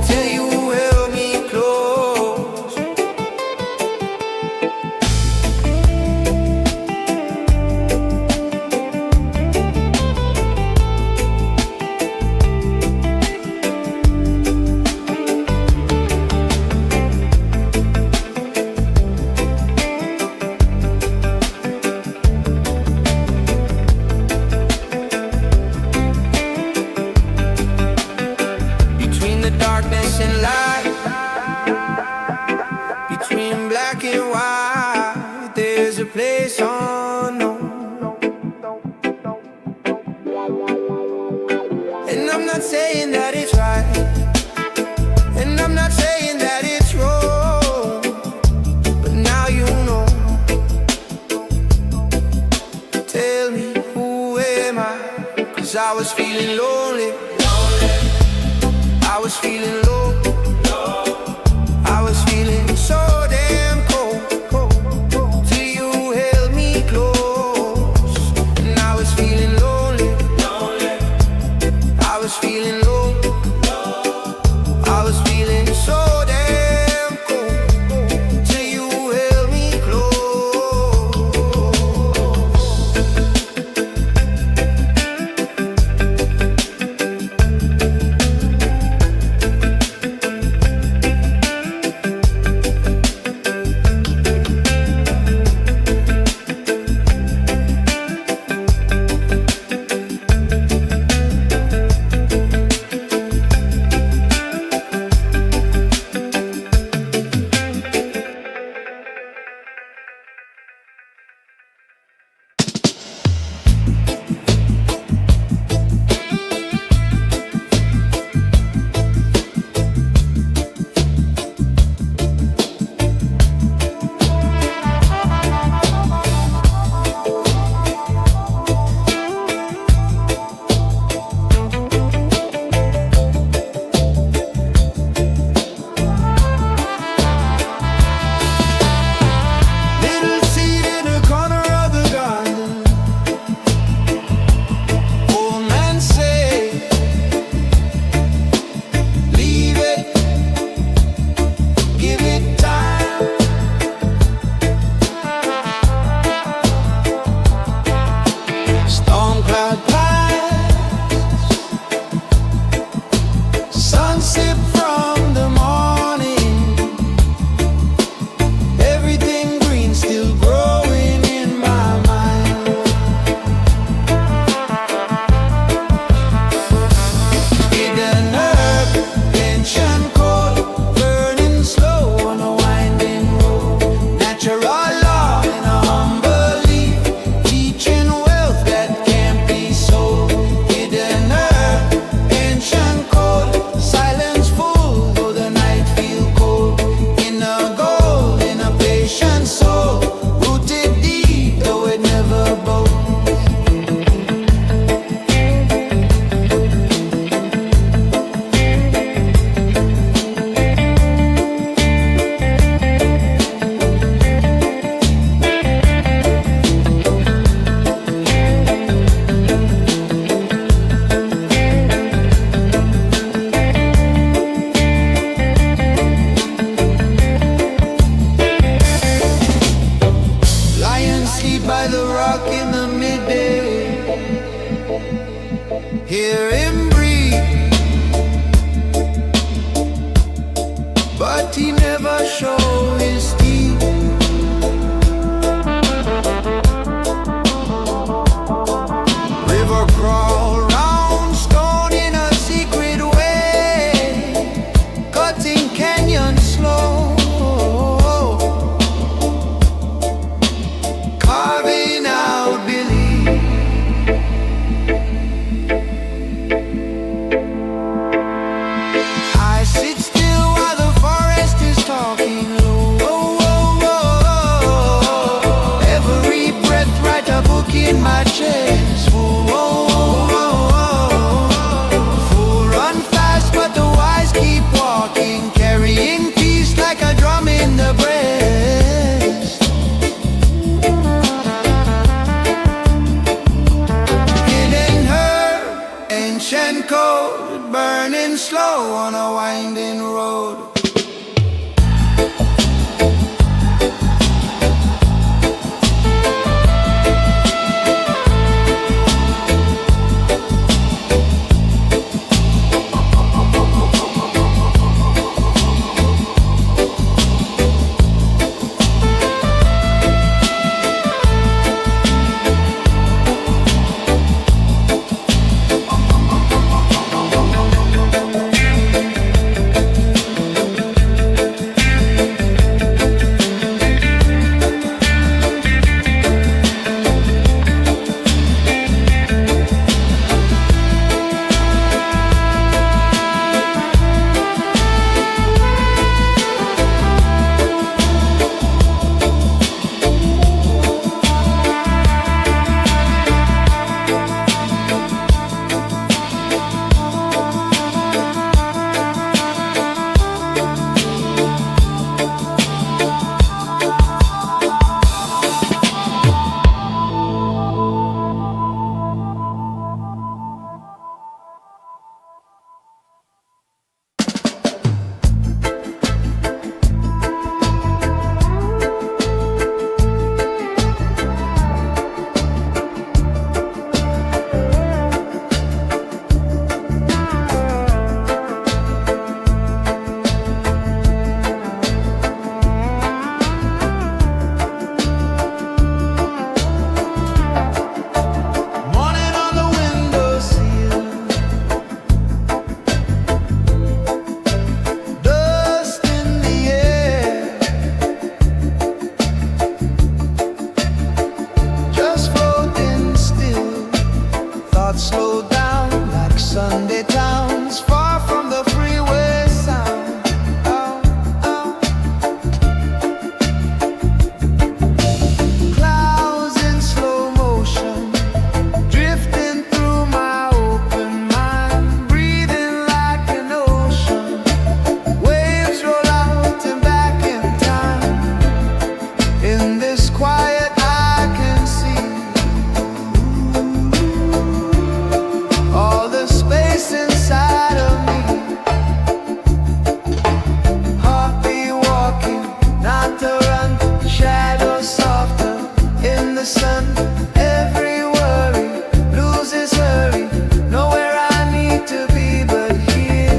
till you held me close. Darkness and light, between black and white, there's a place unknown. And I'm not saying that it's right, and I'm not saying that it's wrong, but now you know. Tell me, who am I? 'Cause I was feeling lonely. I was feeling low. I was feeling so damn cold till you held me close. And I was feeling lonely. I was feeling low. I was feeling so damn cold till you held me hear him breathe, but he never showed his teeth. River crawl round stone in a secret way. quench and cold, burning slow on a winding road. Slow down like Sunday towns, far from the freeway sound. Oh, oh. Clouds in slow motion, drifting through my open mind, breathing like an ocean. Waves roll out and back in time. In this quiet I can see all the space inside of me. Heartbeat walking, not to run. Shadows softer in the sun. Every worry loses hurry. Nowhere I need to be but here.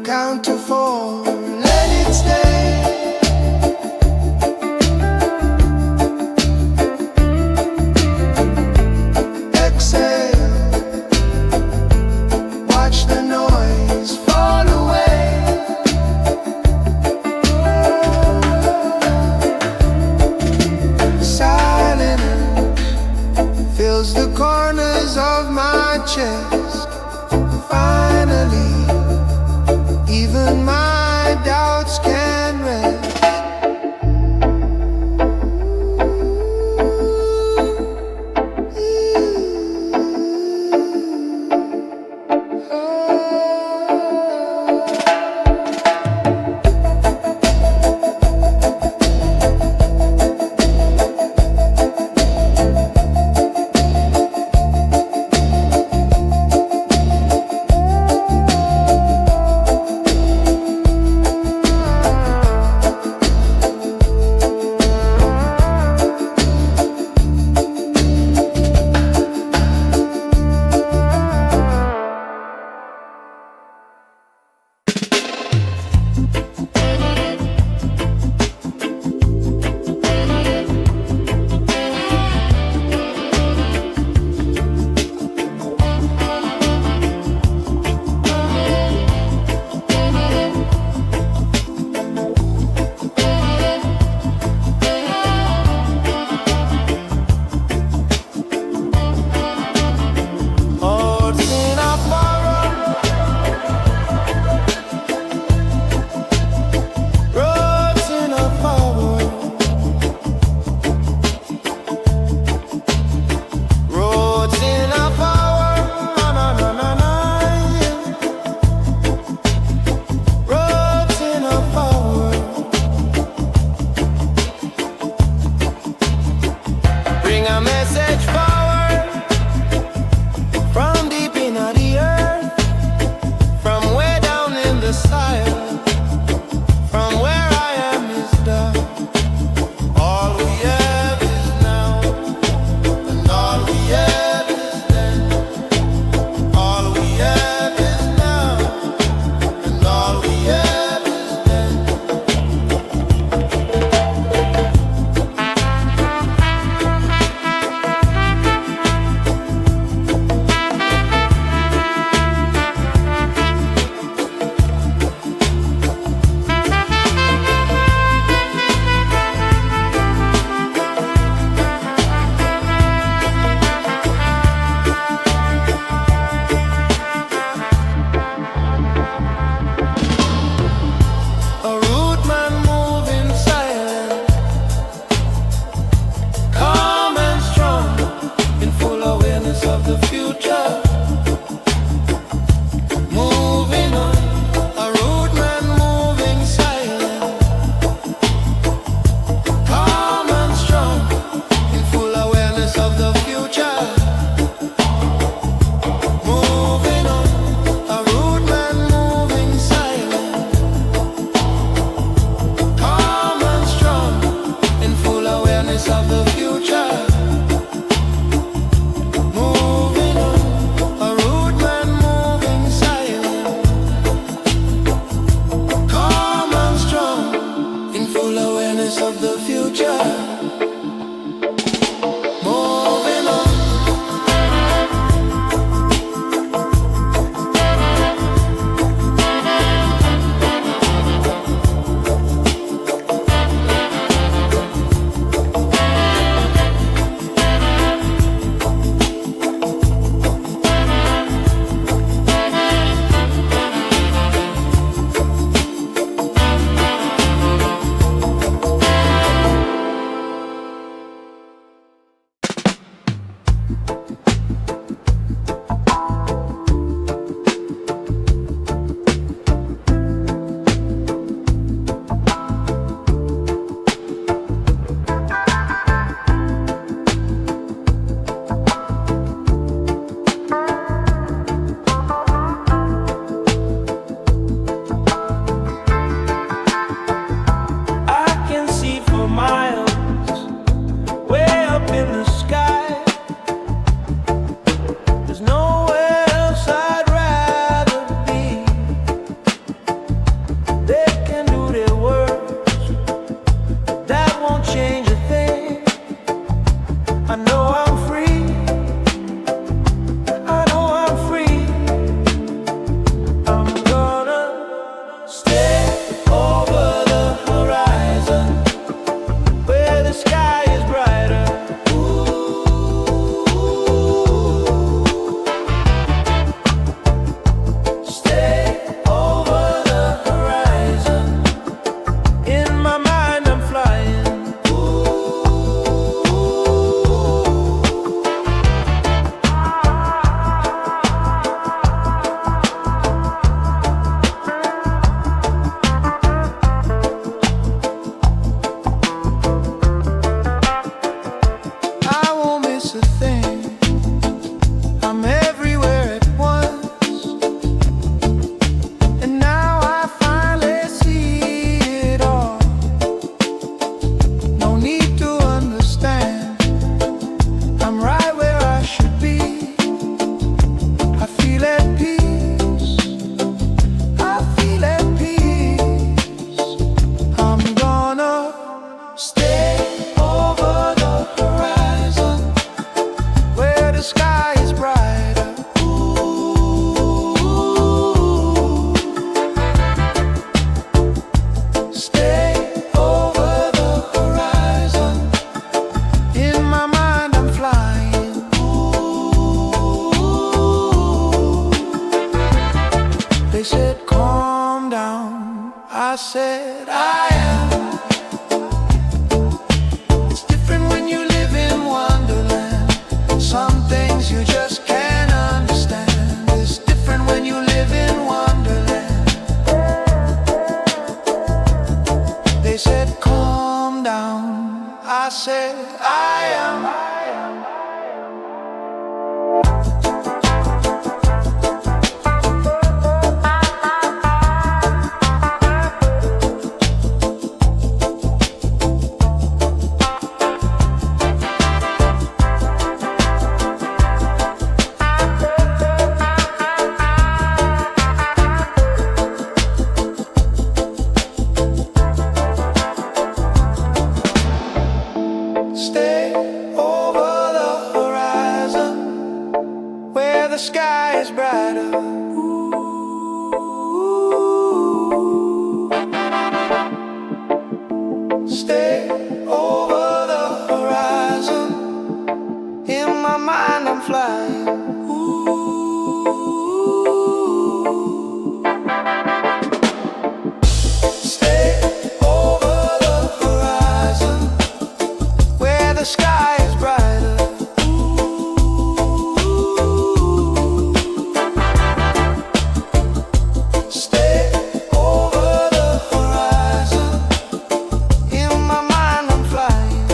Count to 4, let it stay. Exhale, watch the noise fall away. Silence fills the corners of my chest. Finally, even my doubts can Stay over the horizon, where the sky is brighter. Stay over the horizon. In my mind I'm flying. I won't miss a thing. I'm everywhere at once, and now I finally see it all. No need to understand. I'm right where I should be. I feel at peace. I feel at peace. I'm gonna stay over the horizon, where the sky is brighter. Stay over the horizon. In my mind I'm flying. They said calm down. I said I am. It's different when you live in Wonderland. Some things you just can't understand. It's different when you live in Wonderland. They said calm down. I said I am. Stay over the horizon, where the sky is brighter. Stay over the horizon. In my mind I'm flying. Stay over the horizon, where the sky is brighter. Stay over the horizon. In my mind I'm flying.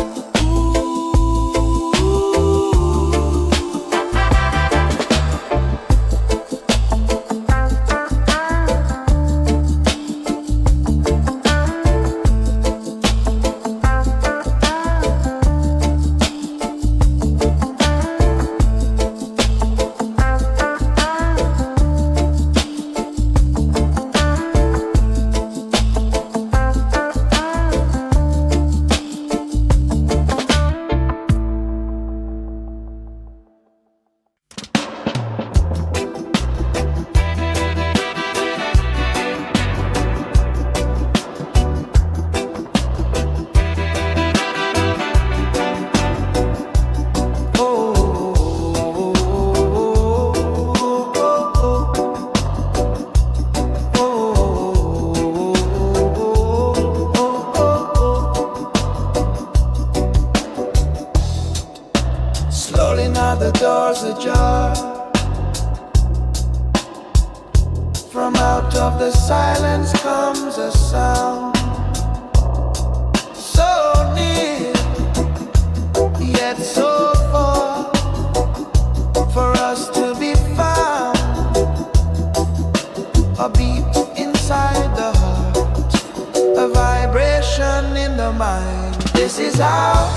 Slowly now the doors ajar. From out of the silence comes a sound, so near, yet so far, for us to be found. A beat inside the heart, a vibration in the mind. This is how